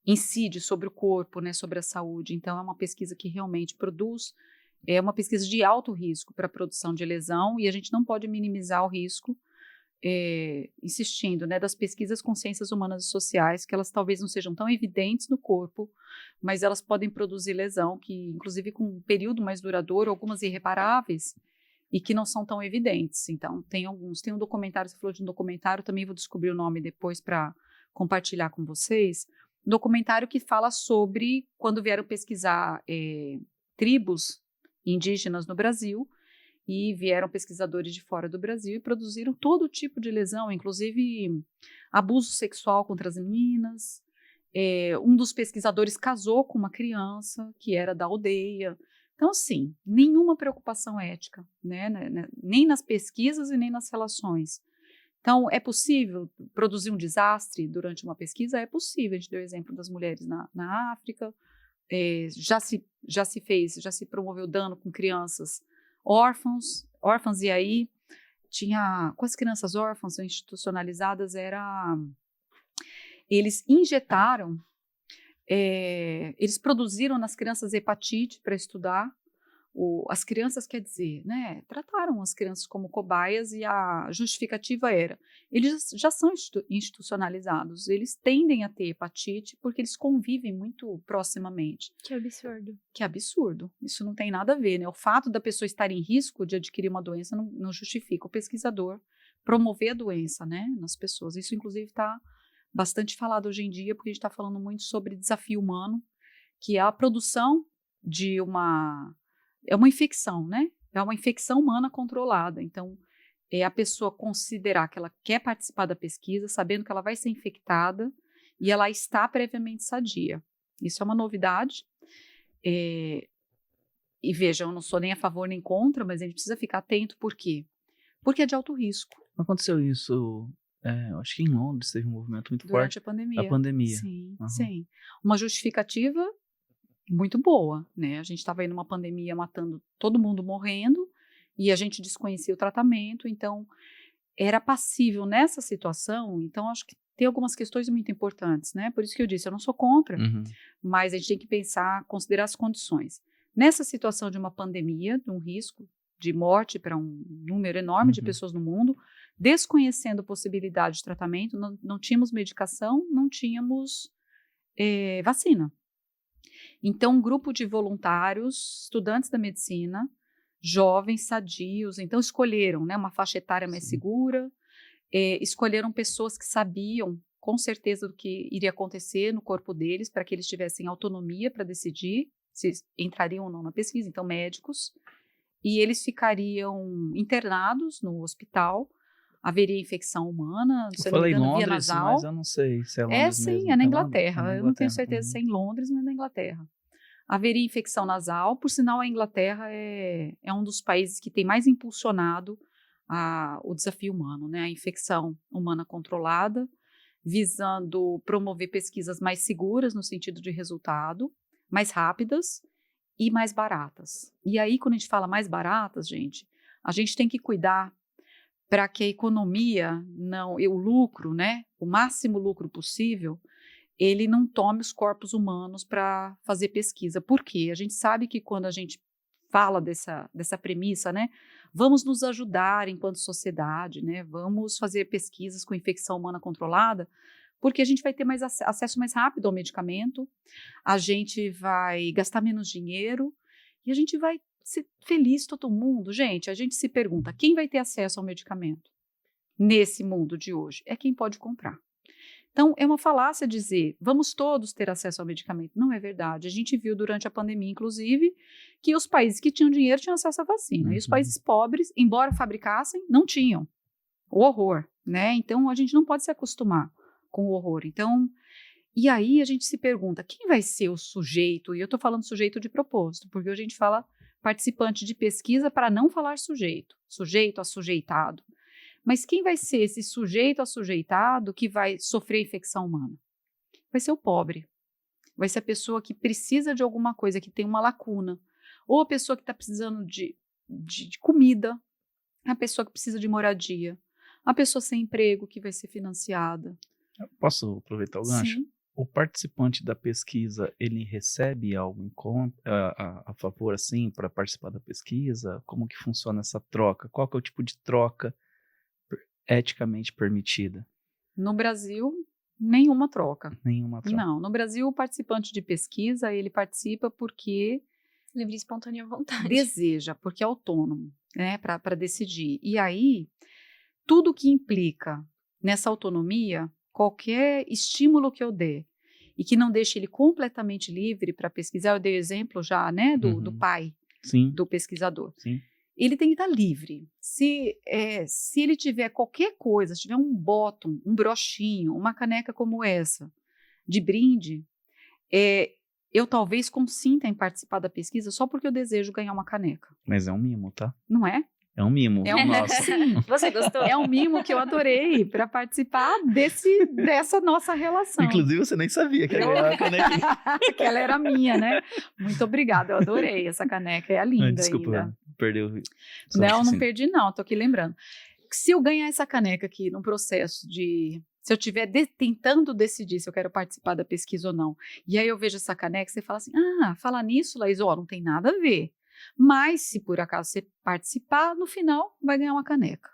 incide sobre o corpo, né, sobre a saúde, então é uma pesquisa que realmente produz, é uma pesquisa de alto risco para a produção de lesão, e a gente não pode minimizar o risco, insistindo, né, das pesquisas com ciências humanas e sociais, que elas talvez não sejam tão evidentes no corpo, mas elas podem produzir lesão, que inclusive com um período mais duradouro, algumas irreparáveis, e que não são tão evidentes. Então, tem um documentário, você falou de um documentário, também vou descobrir o nome depois para compartilhar com vocês, um documentário que fala sobre quando vieram pesquisar tribos indígenas no Brasil, e vieram pesquisadores de fora do Brasil e produziram todo tipo de lesão, inclusive abuso sexual contra as meninas. Um dos pesquisadores casou com uma criança que era da aldeia. Então, assim, nenhuma preocupação ética, né? Nem nas pesquisas e nem nas relações. Então, é possível produzir um desastre durante uma pesquisa? É possível. A gente deu o exemplo das mulheres na África. Já se promoveu dano com crianças órfãs, e aí com as crianças órfãs institucionalizadas, eles injetaram, eles produziram nas crianças hepatite para estudar, as crianças, quer dizer, né, trataram as crianças como cobaias, e a justificativa era, eles já são institucionalizados, eles tendem a ter hepatite porque eles convivem muito proximamente. Que absurdo. Que absurdo, isso não tem nada a ver, né? O fato da pessoa estar em risco de adquirir uma doença não justifica o pesquisador promover a doença, né, nas pessoas. Isso, inclusive, está bastante falado hoje em dia, porque a gente está falando muito sobre desafio humano, que é a produção de é uma infecção, né? É uma infecção humana controlada. Então, é a pessoa considerar que ela quer participar da pesquisa, sabendo que ela vai ser infectada e ela está previamente sadia. Isso é uma novidade. E veja, eu não sou nem a favor nem contra, mas a gente precisa ficar atento. Por quê? Porque é de alto risco. Aconteceu isso, acho que em Londres teve um movimento muito Durante forte. a pandemia. A pandemia. Sim, Uhum. sim. Uma justificativa muito boa, né? A gente estava aí numa pandemia matando todo mundo morrendo e a gente desconhecia o tratamento, então era passível nessa situação. Então acho que tem algumas questões muito importantes, né? Por isso que eu disse, eu não sou contra, mas a gente tem que pensar, considerar as condições. Nessa situação de uma pandemia, de um risco de morte para um número enorme de pessoas no mundo, desconhecendo a possibilidade de tratamento, não tínhamos medicação, não tínhamos vacina. Então, um grupo de voluntários, estudantes da medicina, jovens, sadios, então escolheram, né, uma faixa etária mais segura, escolheram pessoas que sabiam com certeza do que iria acontecer no corpo deles, para que eles tivessem autonomia para decidir se entrariam ou não na pesquisa, então médicos, e eles ficariam internados no hospital. Haveria infecção humana, eu falei Londres, nasal. mas eu não sei se é Londres mesmo. Sim, é na Inglaterra. Eu não tenho certeza se é em Londres, mas é na Inglaterra. Haveria infecção nasal. Por sinal, a Inglaterra é um dos países que tem mais impulsionado o desafio humano, né? A infecção humana controlada, visando promover pesquisas mais seguras no sentido de resultado, mais rápidas e mais baratas. E aí, quando a gente fala mais baratas, a gente tem que cuidar para que a economia, o lucro, né, o máximo lucro possível, ele não tome os corpos humanos para fazer pesquisa. Por quê? A gente sabe que quando a gente fala dessa premissa, né, vamos nos ajudar enquanto sociedade, né, vamos fazer pesquisas com infecção humana controlada, porque a gente vai ter mais acesso mais rápido ao medicamento, a gente vai gastar menos dinheiro e a gente vai ser feliz todo mundo. Gente, a gente se pergunta, quem vai ter acesso ao medicamento nesse mundo de hoje? É quem pode comprar. Então, é uma falácia dizer, vamos todos ter acesso ao medicamento. Não é verdade. A gente viu durante a pandemia, inclusive, que os países que tinham dinheiro tinham acesso à vacina. E os países pobres, embora fabricassem, não tinham. O horror, né? Então, a gente não pode se acostumar com o horror. Então, e aí a gente se pergunta, quem vai ser o sujeito? E eu estou falando sujeito de propósito, porque hoje a gente fala participante de pesquisa para não falar sujeito assujeitado. Mas quem vai ser esse sujeito assujeitado que vai sofrer infecção humana? Vai ser o pobre. Vai ser a pessoa que precisa de alguma coisa, que tem uma lacuna. Ou a pessoa que está precisando de comida. A pessoa que precisa de moradia. A pessoa sem emprego que vai ser financiada. Posso aproveitar o gancho? Sim. O participante da pesquisa, ele recebe algo a favor, assim, para participar da pesquisa? Como que funciona essa troca? Qual que é o tipo de troca eticamente permitida? No Brasil, nenhuma troca. Nenhuma troca. Não, no Brasil, o participante de pesquisa, ele participa porque... livre e espontânea vontade. Deseja, porque é autônomo, né, para decidir. E aí, tudo que implica nessa autonomia, qualquer estímulo que eu dê, e que não deixe ele completamente livre para pesquisar, eu dei o exemplo já, né, do pai, Sim. do pesquisador. Sim. Ele tem que estar livre. Se ele tiver qualquer coisa, se tiver um bottom, um broxinho, uma caneca como essa, de brinde, eu talvez consinta em participar da pesquisa só porque eu desejo ganhar uma caneca. Mas é um mimo, tá? Não é? É um mimo. É um Nossa. Sim. Você gostou? É um mimo que eu adorei para participar dessa nossa relação. Inclusive, você nem sabia que era a canequinha. Que ela era minha, né? Muito obrigada, eu adorei essa caneca, é linda. Desculpa, ainda. Perdeu. Não perdi não, tô aqui lembrando. Se eu ganhar essa caneca aqui num processo de... Se eu estiver tentando decidir se eu quero participar da pesquisa ou não, e aí eu vejo essa caneca, você fala assim, falar nisso, Laís, não tem nada a ver. Mas, se por acaso você participar, no final vai ganhar uma caneca.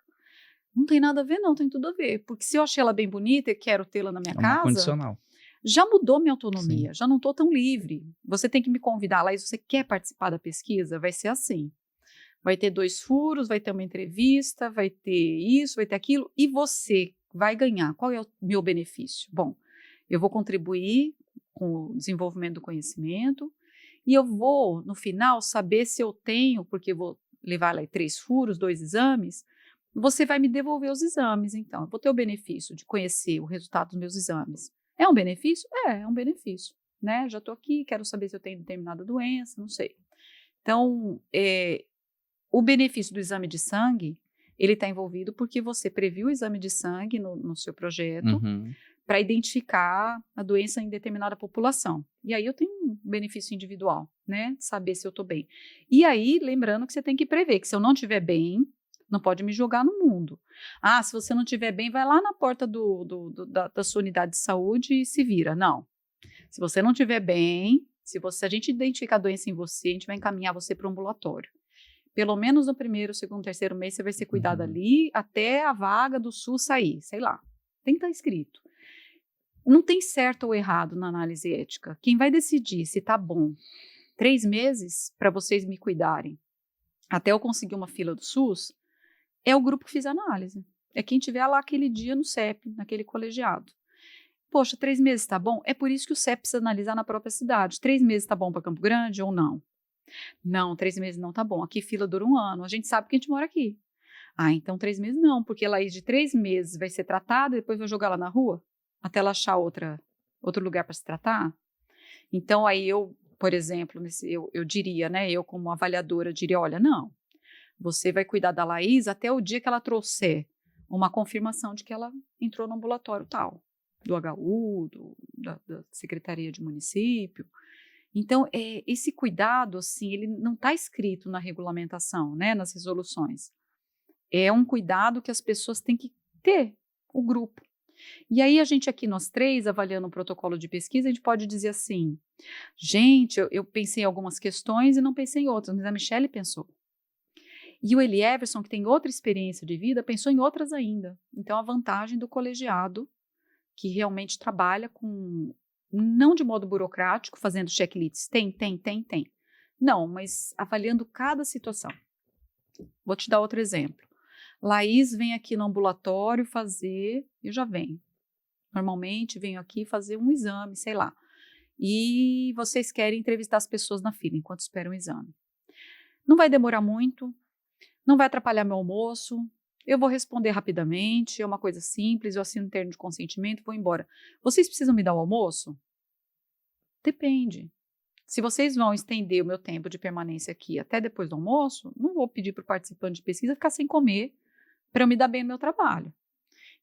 Não tem nada a ver, não, tem tudo a ver. Porque se eu achei ela bem bonita e quero tê-la na minha casa, condicional. Já mudou minha autonomia, Sim. Já não estou tão livre. Você tem que me convidar, Laís, você quer participar da pesquisa? Vai ser assim. Vai ter 2 furos, vai ter uma entrevista, vai ter isso, vai ter aquilo. E você vai ganhar? Qual é o meu benefício? Bom, eu vou contribuir com o desenvolvimento do conhecimento e eu vou, no final, saber se eu tenho, porque eu vou levar lá 3 furos, 2 exames, você vai me devolver os exames, então. Eu vou ter o benefício de conhecer o resultado dos meus exames. É um benefício? É um benefício, né? Já estou aqui, quero saber se eu tenho determinada doença, não sei. Então, o benefício do exame de sangue, ele está envolvido porque você previu o exame de sangue no seu projeto para identificar a doença em determinada população. E aí eu tenho um benefício individual, né? De saber se eu estou bem. E aí, lembrando que você tem que prever que se eu não estiver bem, não pode me jogar no mundo. Ah, se você não estiver bem, vai lá na porta da sua unidade de saúde e se vira. Não. Se você não estiver bem, se a gente identificar a doença em você, a gente vai encaminhar você para o ambulatório. Pelo menos no primeiro, segundo, terceiro mês, você vai ser cuidado ali até a vaga do SUS sair, sei lá. Tem que estar escrito. Não tem certo ou errado na análise ética. Quem vai decidir se está bom 3 meses para vocês me cuidarem, até eu conseguir uma fila do SUS, é o grupo que fiz a análise. É quem tiver lá aquele dia no CEP, naquele colegiado. Poxa, 3 meses está bom? É por isso que o CEP precisa analisar na própria cidade. 3 meses está bom para Campo Grande ou não? Não, 3 meses não está bom. Aqui fila dura 1 ano. A gente sabe que a gente mora aqui. Ah, então 3 meses não, porque Laís de 3 meses vai ser tratada e depois vai jogar lá na rua? Até ela achar outro lugar para se tratar? Então aí eu, por exemplo, eu diria, né? Eu como avaliadora diria, olha, não. Você vai cuidar da Laís até o dia que ela trouxer uma confirmação de que ela entrou no ambulatório tal, do HU, da Secretaria de Município. Então, esse cuidado, assim, ele não está escrito na regulamentação, né, nas resoluções. É um cuidado que as pessoas têm que ter, o grupo. E aí, a gente aqui, nós 3, avaliando um protocolo de pesquisa, a gente pode dizer assim, gente, eu pensei em algumas questões e não pensei em outras, mas a Michele pensou. E o Eli Everson, que tem outra experiência de vida, pensou em outras ainda. Então, a vantagem do colegiado, que realmente trabalha com, não de modo burocrático, fazendo checklists, tem. Não, mas avaliando cada situação. Vou te dar outro exemplo. Laís vem aqui no ambulatório fazer, eu já venho. Normalmente, venho aqui fazer um exame, sei lá. E vocês querem entrevistar as pessoas na fila, enquanto esperam o exame. Não vai demorar muito. Não vai atrapalhar meu almoço, eu vou responder rapidamente, é uma coisa simples, eu assino um termo de consentimento e vou embora. Vocês precisam me dar o almoço? Depende. Se vocês vão estender o meu tempo de permanência aqui até depois do almoço, não vou pedir para o participante de pesquisa ficar sem comer para eu me dar bem no meu trabalho.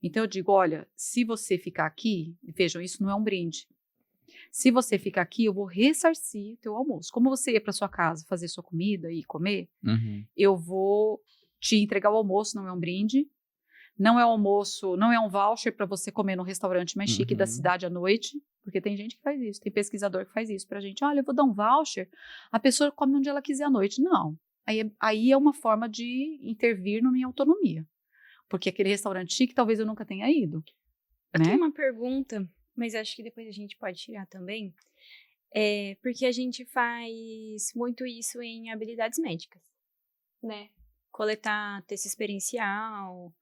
Então eu digo, olha, se você ficar aqui, vejam, isso não é um brinde. Se você ficar aqui, eu vou ressarcir o teu almoço. Como você ia para sua casa fazer sua comida e comer, eu vou te entregar o almoço, não é um brinde. Não é almoço, não é um voucher para você comer no restaurante mais chique da cidade à noite, porque tem gente que faz isso, tem pesquisador que faz isso pra gente. Olha, eu vou dar um voucher, a pessoa come onde ela quiser à noite. Não. Aí é uma forma de intervir na minha autonomia. Porque aquele restaurante chique talvez eu nunca tenha ido. Eu tenho uma pergunta, mas acho que depois a gente pode tirar também. Porque a gente faz muito isso em habilidades médicas, né? Coletar texto experiencial,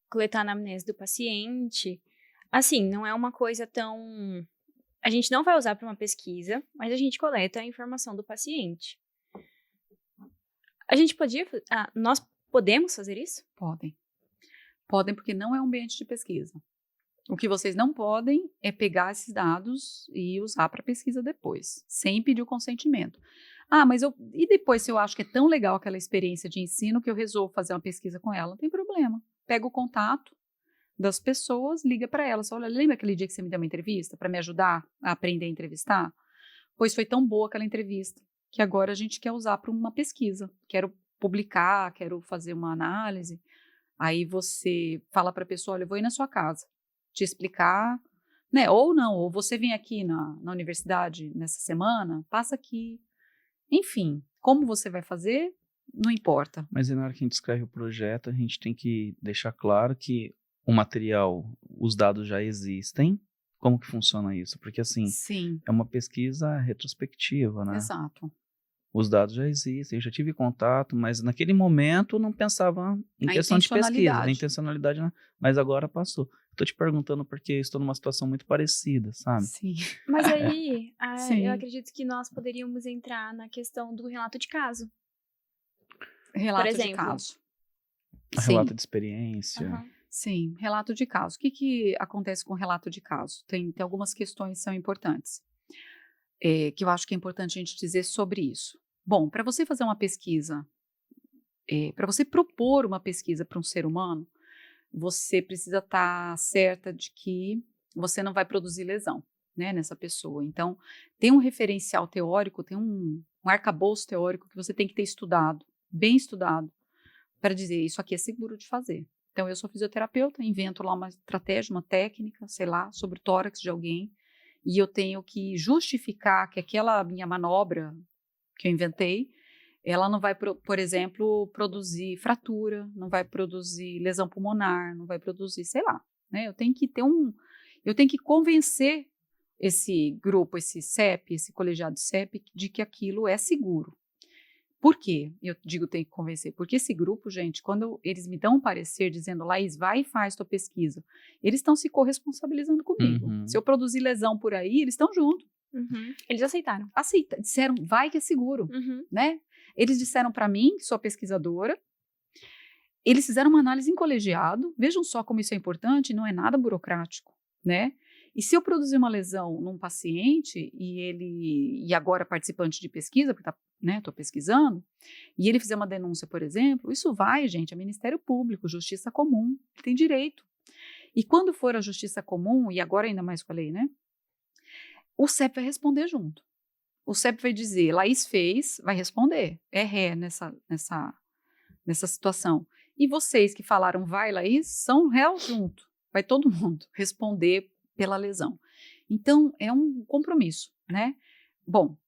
coletar a anamnese do paciente. Assim, não é uma coisa tão... A gente não vai usar para uma pesquisa, mas a gente coleta a informação do paciente. A gente nós podemos fazer isso? Podem. Podem, porque não é um ambiente de pesquisa. O que vocês não podem é pegar esses dados e usar para pesquisa depois, sem pedir o consentimento. Ah, mas e depois se eu acho que é tão legal aquela experiência de ensino que eu resolvo fazer uma pesquisa com ela? Não tem problema. Pega o contato das pessoas, liga para elas. Olha, lembra aquele dia que você me deu uma entrevista para me ajudar a aprender a entrevistar? Pois foi tão boa aquela entrevista que agora a gente quer usar para uma pesquisa. Quero publicar, quero fazer uma análise. Aí você fala para a pessoa, olha, eu vou ir na sua casa te explicar, né? Ou não, ou você vem aqui na universidade nessa semana, passa aqui. Enfim, como você vai fazer, não importa. Mas na hora que a gente escreve o projeto, a gente tem que deixar claro que o material, os dados já existem. Como que funciona isso? Porque assim, Sim. É uma pesquisa retrospectiva, né? Exato. Os dados já existem, eu já tive contato, mas naquele momento não pensava em questão de pesquisa, a intencionalidade, né? Mas agora passou. Tô te perguntando porque estou numa situação muito parecida, sabe? Sim. Mas aí, Sim. eu acredito que nós poderíamos entrar na questão do relato de caso. Relato de exemplo. caso. Relato de experiência. Aham. Sim, relato de caso. O que acontece com relato de caso? Tem algumas questões que são importantes, que eu acho que é importante a gente dizer sobre isso. Bom, para você fazer uma pesquisa, para você propor uma pesquisa para um ser humano, você precisa estar certa de que você não vai produzir lesão, né, nessa pessoa. Então, tem um referencial teórico, tem um arcabouço teórico que você tem que ter estudado, bem estudado, para dizer isso aqui é seguro de fazer. Então, eu sou fisioterapeuta, invento lá uma estratégia, uma técnica, sei lá, sobre o tórax de alguém, e eu tenho que justificar que aquela minha manobra que eu inventei, ela não vai, por exemplo, produzir fratura, não vai produzir lesão pulmonar, não vai produzir, sei lá, né? Eu tenho que convencer esse grupo, esse CEP, esse colegiado de CEP, de que aquilo é seguro. Por quê? Eu digo tem que convencer. Porque esse grupo, gente, quando eles me dão um parecer dizendo, Laís, vai e faz tua pesquisa, eles estão se corresponsabilizando comigo. Uhum. Se eu produzir lesão por aí, eles estão junto. Uhum. Eles aceitaram. Disseram, vai que é seguro, Uhum. né? Eles disseram para mim, que sou pesquisadora, eles fizeram uma análise em colegiado, vejam só como isso é importante, não é nada burocrático, né? E se eu produzir uma lesão num paciente e agora participante de pesquisa, porque estou pesquisando, e ele fizer uma denúncia, por exemplo, isso vai, gente, a Ministério Público, Justiça Comum, tem direito. E quando for a Justiça Comum, e agora ainda mais com a lei, né? O CEP vai responder junto. O CEP vai dizer, Laís fez, vai responder. É ré nessa situação. E vocês que falaram vai, Laís, são réus junto. Vai todo mundo responder pela lesão. Então, é um compromisso, né? Bom,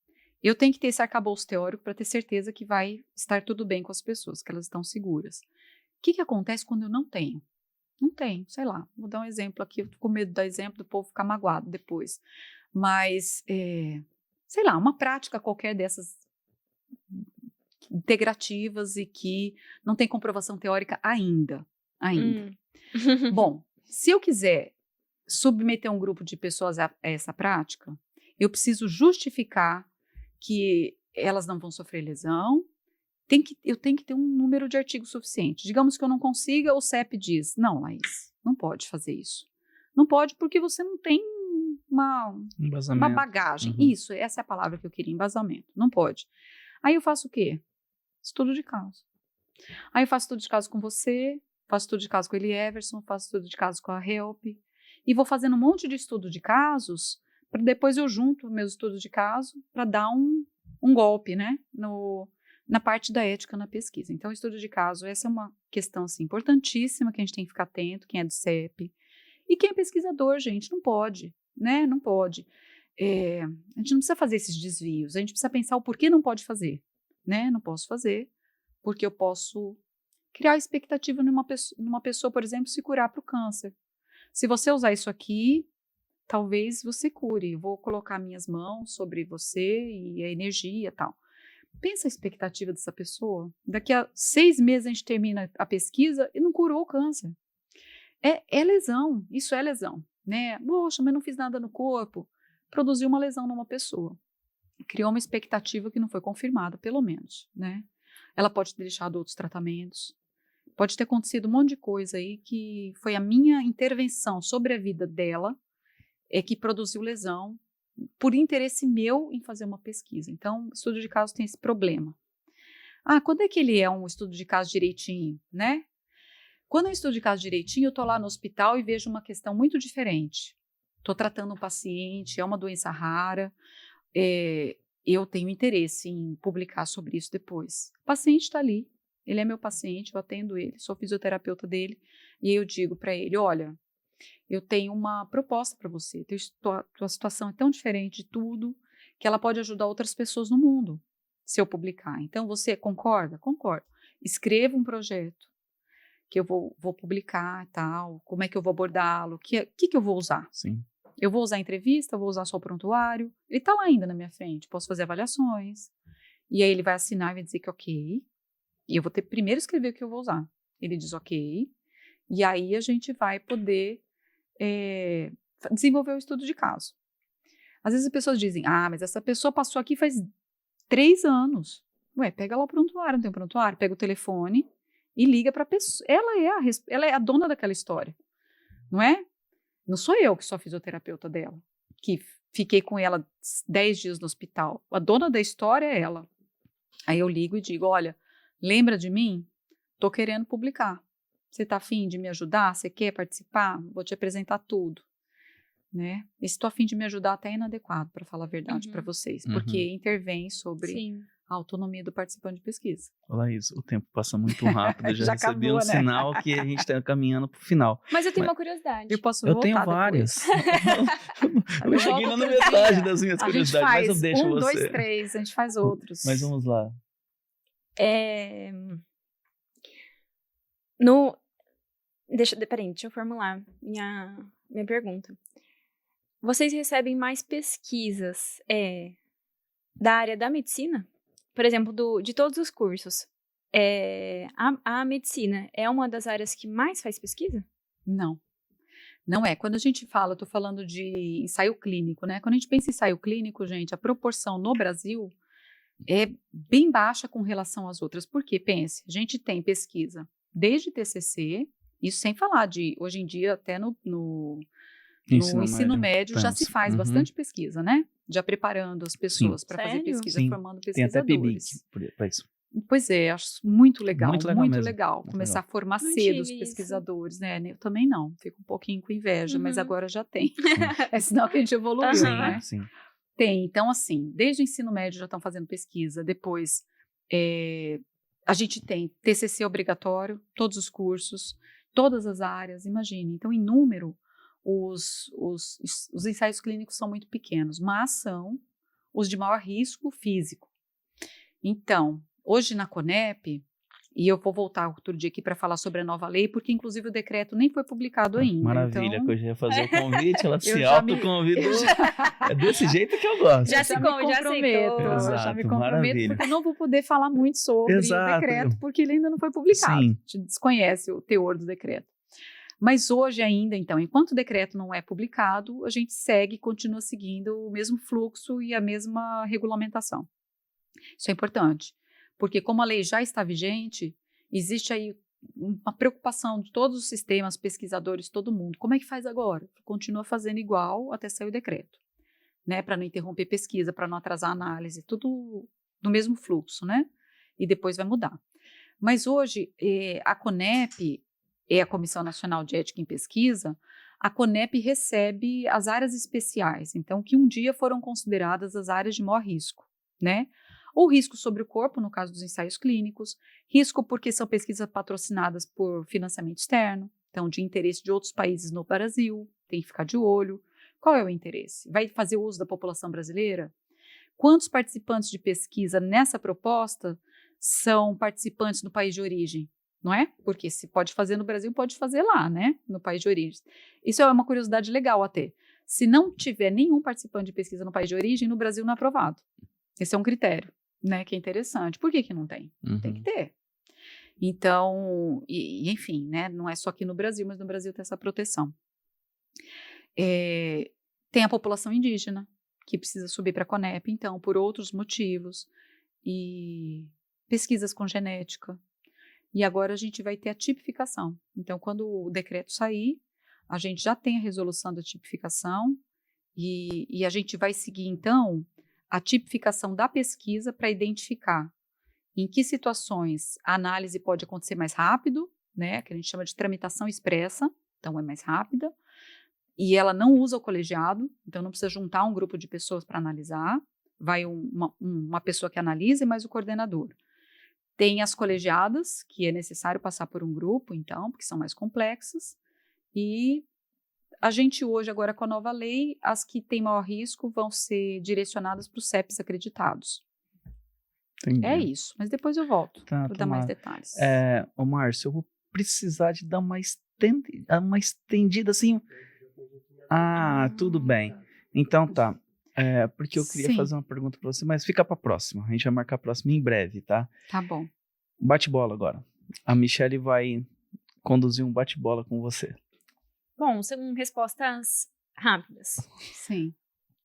eu tenho que ter esse arcabouço teórico para ter certeza que vai estar tudo bem com as pessoas, que elas estão seguras. O que acontece quando eu não tenho? Não tenho, sei lá. Vou dar um exemplo aqui, eu tô com medo de dar exemplo do povo ficar magoado depois. Mas, sei lá, uma prática qualquer dessas integrativas e que não tem comprovação teórica ainda. Bom, se eu quiser submeter um grupo de pessoas a essa prática, eu preciso justificar que elas não vão sofrer lesão, eu tenho que ter um número de artigos suficiente. Digamos que eu não consiga, o CEP diz, não, Laís, não pode fazer isso. Não pode porque você não tem uma bagagem. Uhum. Isso, essa é a palavra que eu queria, embasamento. Não pode. Aí eu faço o quê? Estudo de caso. Aí eu faço estudo de caso com você, faço estudo de caso com ele Everson, faço estudo de caso com a Help, e vou fazendo um monte de estudo de casos, para depois eu junto meus estudos de caso para dar um golpe, né, na parte da ética na pesquisa. Então, estudo de caso, essa é uma questão assim, importantíssima que a gente tem que ficar atento, quem é do CEP. E quem é pesquisador, gente, não pode, né, não pode. A gente não precisa fazer esses desvios, a gente precisa pensar o porquê não pode fazer, né, não posso fazer, porque eu posso criar expectativa numa pessoa, por exemplo, se curar para o câncer. Se você usar isso aqui, talvez você cure. Vou colocar minhas mãos sobre você e a energia e tal. Pensa a expectativa dessa pessoa. Daqui a 6 meses a gente termina a pesquisa e não curou o câncer. É lesão, isso é lesão, né? Poxa, mas não fiz nada no corpo. Produziu uma lesão numa pessoa. Criou uma expectativa que não foi confirmada, pelo menos, né? Ela pode ter deixado outros tratamentos. Pode ter acontecido um monte de coisa aí que foi a minha intervenção sobre a vida dela que produziu lesão por interesse meu em fazer uma pesquisa. Então, o estudo de caso tem esse problema. Quando é que ele é um estudo de caso direitinho, né? Quando é um estudo de caso direitinho, eu estou lá no hospital e vejo uma questão muito diferente. Estou tratando um paciente, é uma doença rara, eu tenho interesse em publicar sobre isso depois. O paciente está ali, ele é meu paciente, eu atendo ele, sou fisioterapeuta dele, e aí eu digo para ele, olha, eu tenho uma proposta para você, tua situação é tão diferente de tudo, que ela pode ajudar outras pessoas no mundo, se eu publicar. Então, você concorda? Concordo. Escreva um projeto, que eu vou publicar e tal, como é que eu vou abordá-lo, o que eu vou usar? Sim. Eu vou usar entrevista, eu vou usar só o prontuário, ele está lá ainda na minha frente, posso fazer avaliações, e aí ele vai assinar e vai dizer que ok, e eu vou ter primeiro escrever o que eu vou usar. Ele diz ok, e aí a gente vai poder desenvolver o estudo de caso. Às vezes as pessoas dizem, mas essa pessoa passou aqui faz 3 anos. Ué, pega lá o prontuário, não tem prontuário? Pega o telefone e liga para a pessoa. Ela é a dona daquela história, não é? Não sou eu que sou a fisioterapeuta dela, que fiquei com ela 10 dias no hospital. A dona da história é ela. Aí eu ligo e digo, olha, lembra de mim? Tô querendo publicar. Você tá afim de me ajudar? Você quer participar? Vou te apresentar tudo. Né? E se tô afim de me ajudar, até é inadequado, para falar a verdade para vocês, porque intervém sobre a autonomia do participante de pesquisa. Olha isso, o tempo passa muito rápido, eu já recebi acabou, um sinal que a gente está caminhando para o final. Mas eu tenho uma curiosidade. Eu tenho várias. Eu cheguei na metade das minhas curiosidades, mas eu deixo você. 1, 2, 3, a gente faz outros. Mas vamos lá. Deixa eu formular minha pergunta. Vocês recebem mais pesquisas da área da medicina? Por exemplo, de todos os cursos. A medicina é uma das áreas que mais faz pesquisa? Não. Não é. Quando a gente fala, eu estou falando de ensaio clínico, né? Quando a gente pensa em ensaio clínico, gente, a proporção no Brasil é bem baixa com relação às outras. Por quê? Pense, a gente tem pesquisa desde TCC, isso sem falar de, hoje em dia, até no ensino médio já se faz bastante pesquisa, né? Já preparando as pessoas para fazer pesquisa, formando pesquisadores. Tem até PIBIC para isso. Pois é, acho muito legal, muito legal. Começar a formar cedo os pesquisadores, né? Eu também não, fico um pouquinho com inveja, mas agora já tem. É sinal que a gente evoluiu, né? Sim. Tem, então assim, desde o ensino médio já estão fazendo pesquisa, depois a gente tem TCC obrigatório, todos os cursos, todas as áreas, imagine. Então, em número, os ensaios clínicos são muito pequenos, mas são os de maior risco físico. Então, hoje na CONEP, e eu vou voltar outro dia aqui para falar sobre a nova lei, porque inclusive o decreto nem foi publicado ainda. Maravilha, então, que eu já ia fazer o convite, ela se autoconvidou. É desse jeito que eu gosto. Já me comprometo, já me comprometo, porque eu não vou poder falar muito sobre o decreto, porque ele ainda não foi publicado. A gente desconhece o teor do decreto. Mas hoje ainda, então, enquanto o decreto não é publicado, a gente continua seguindo o mesmo fluxo e a mesma regulamentação. Isso é importante, porque como a lei já está vigente, existe aí uma preocupação de todos os sistemas, pesquisadores, todo mundo. Como é que faz agora? Continua fazendo igual até sair o decreto, né? Para não interromper pesquisa, para não atrasar a análise, tudo no mesmo fluxo, né? E depois vai mudar. Mas hoje, a CONEP, a Comissão Nacional de Ética em Pesquisa, a CONEP recebe as áreas especiais, então, que um dia foram consideradas as áreas de maior risco, né? Ou risco sobre o corpo, no caso dos ensaios clínicos, risco porque são pesquisas patrocinadas por financiamento externo, então, de interesse de outros países no Brasil, tem que ficar de olho. Qual é o interesse? Vai fazer uso da população brasileira? Quantos participantes de pesquisa nessa proposta são participantes no país de origem? Não é? Porque se pode fazer no Brasil, pode fazer lá, né? No país de origem. Isso é uma curiosidade legal até. Se não tiver nenhum participante de pesquisa no país de origem, no Brasil não é aprovado. Esse é um critério, né? Que é interessante. Por que não tem? Tem que ter. Então, enfim, né? Não é só aqui no Brasil, mas no Brasil tem essa proteção. Tem a população indígena, que precisa subir para a CONEP, então, por outros motivos. E pesquisas com genética. E agora a gente vai ter a tipificação. Então, quando o decreto sair, a gente já tem a resolução da tipificação e a gente vai seguir, então, a tipificação da pesquisa para identificar em que situações a análise pode acontecer mais rápido, né, que a gente chama de tramitação expressa, então é mais rápida, e ela não usa o colegiado, então não precisa juntar um grupo de pessoas para analisar, vai uma pessoa que analisa e mais o coordenador. Tem as colegiadas, que é necessário passar por um grupo, então, porque são mais complexas. E a gente hoje, agora com a nova lei, as que têm maior risco vão ser direcionadas para os CEPs acreditados. Entendi. É isso, mas depois eu volto para dar mais detalhes. Ô Márcio, eu vou precisar de dar uma estendida assim. Tudo bem. Então tá. Porque eu queria fazer uma pergunta para você, mas fica para a próxima. A gente vai marcar a próxima em breve, tá? Tá bom. Bate-bola agora. A Michelle vai conduzir um bate-bola com você. Bom, são respostas rápidas. Sim.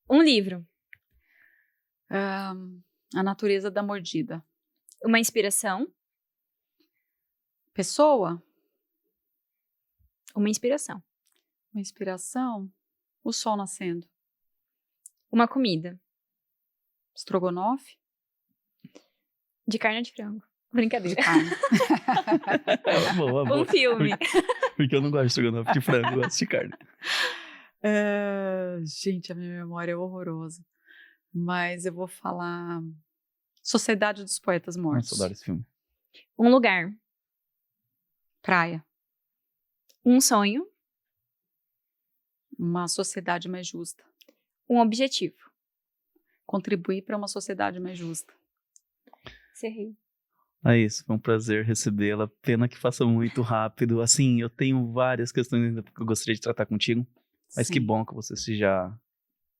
Um livro. A natureza da mordida. Uma inspiração. Pessoa? Uma inspiração. Uma inspiração? O sol nascendo. Uma comida. Estrogonofe? De carne ou de frango? Brincadeira. De carne. Boa, boa. Um filme. Porque eu não gosto de estrogonofe de frango, eu gosto de carne. Gente, a minha memória é horrorosa. Mas eu vou falar Sociedade dos Poetas Mortos. Nossa, eu adoro esse filme. Um lugar. Praia. Um sonho. Uma sociedade mais justa. Um objetivo. Contribuir para uma sociedade mais justa. Cerrei. É isso, foi um prazer recebê-la. Pena que faça muito rápido. Assim, eu tenho várias questões ainda que eu gostaria de tratar contigo. Mas Sim. que bom que você se já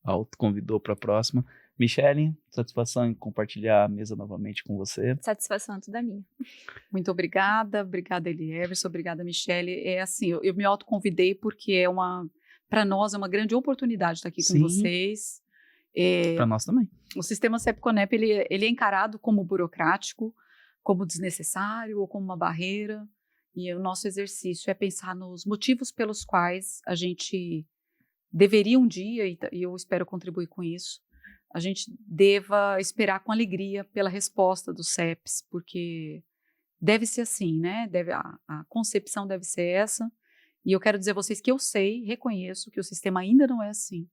autoconvidou para a próxima. Michele, satisfação em compartilhar a mesa novamente com você. Satisfação é toda minha. Muito obrigada. Obrigada, Elieverson. Obrigada, Michele. É assim, eu me autoconvidei porque para nós é uma grande oportunidade estar aqui Sim. com vocês. Para nós também. O sistema CEP-CONEP, ele é encarado como burocrático, como desnecessário ou como uma barreira. E o nosso exercício é pensar nos motivos pelos quais a gente deveria um dia, e eu espero contribuir com isso, a gente deva esperar com alegria pela resposta dos CEPs, porque deve ser assim, né? A concepção deve ser essa. E eu quero dizer a vocês que eu sei, reconheço que o sistema ainda não é assim,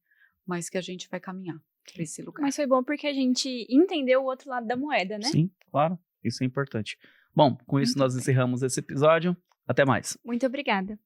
mas que a gente vai caminhar para esse lugar. Mas foi bom porque a gente entendeu o outro lado da moeda, né? Sim, claro. Isso é importante. Bom, com isso nós encerramos esse episódio. Até mais. Muito obrigada.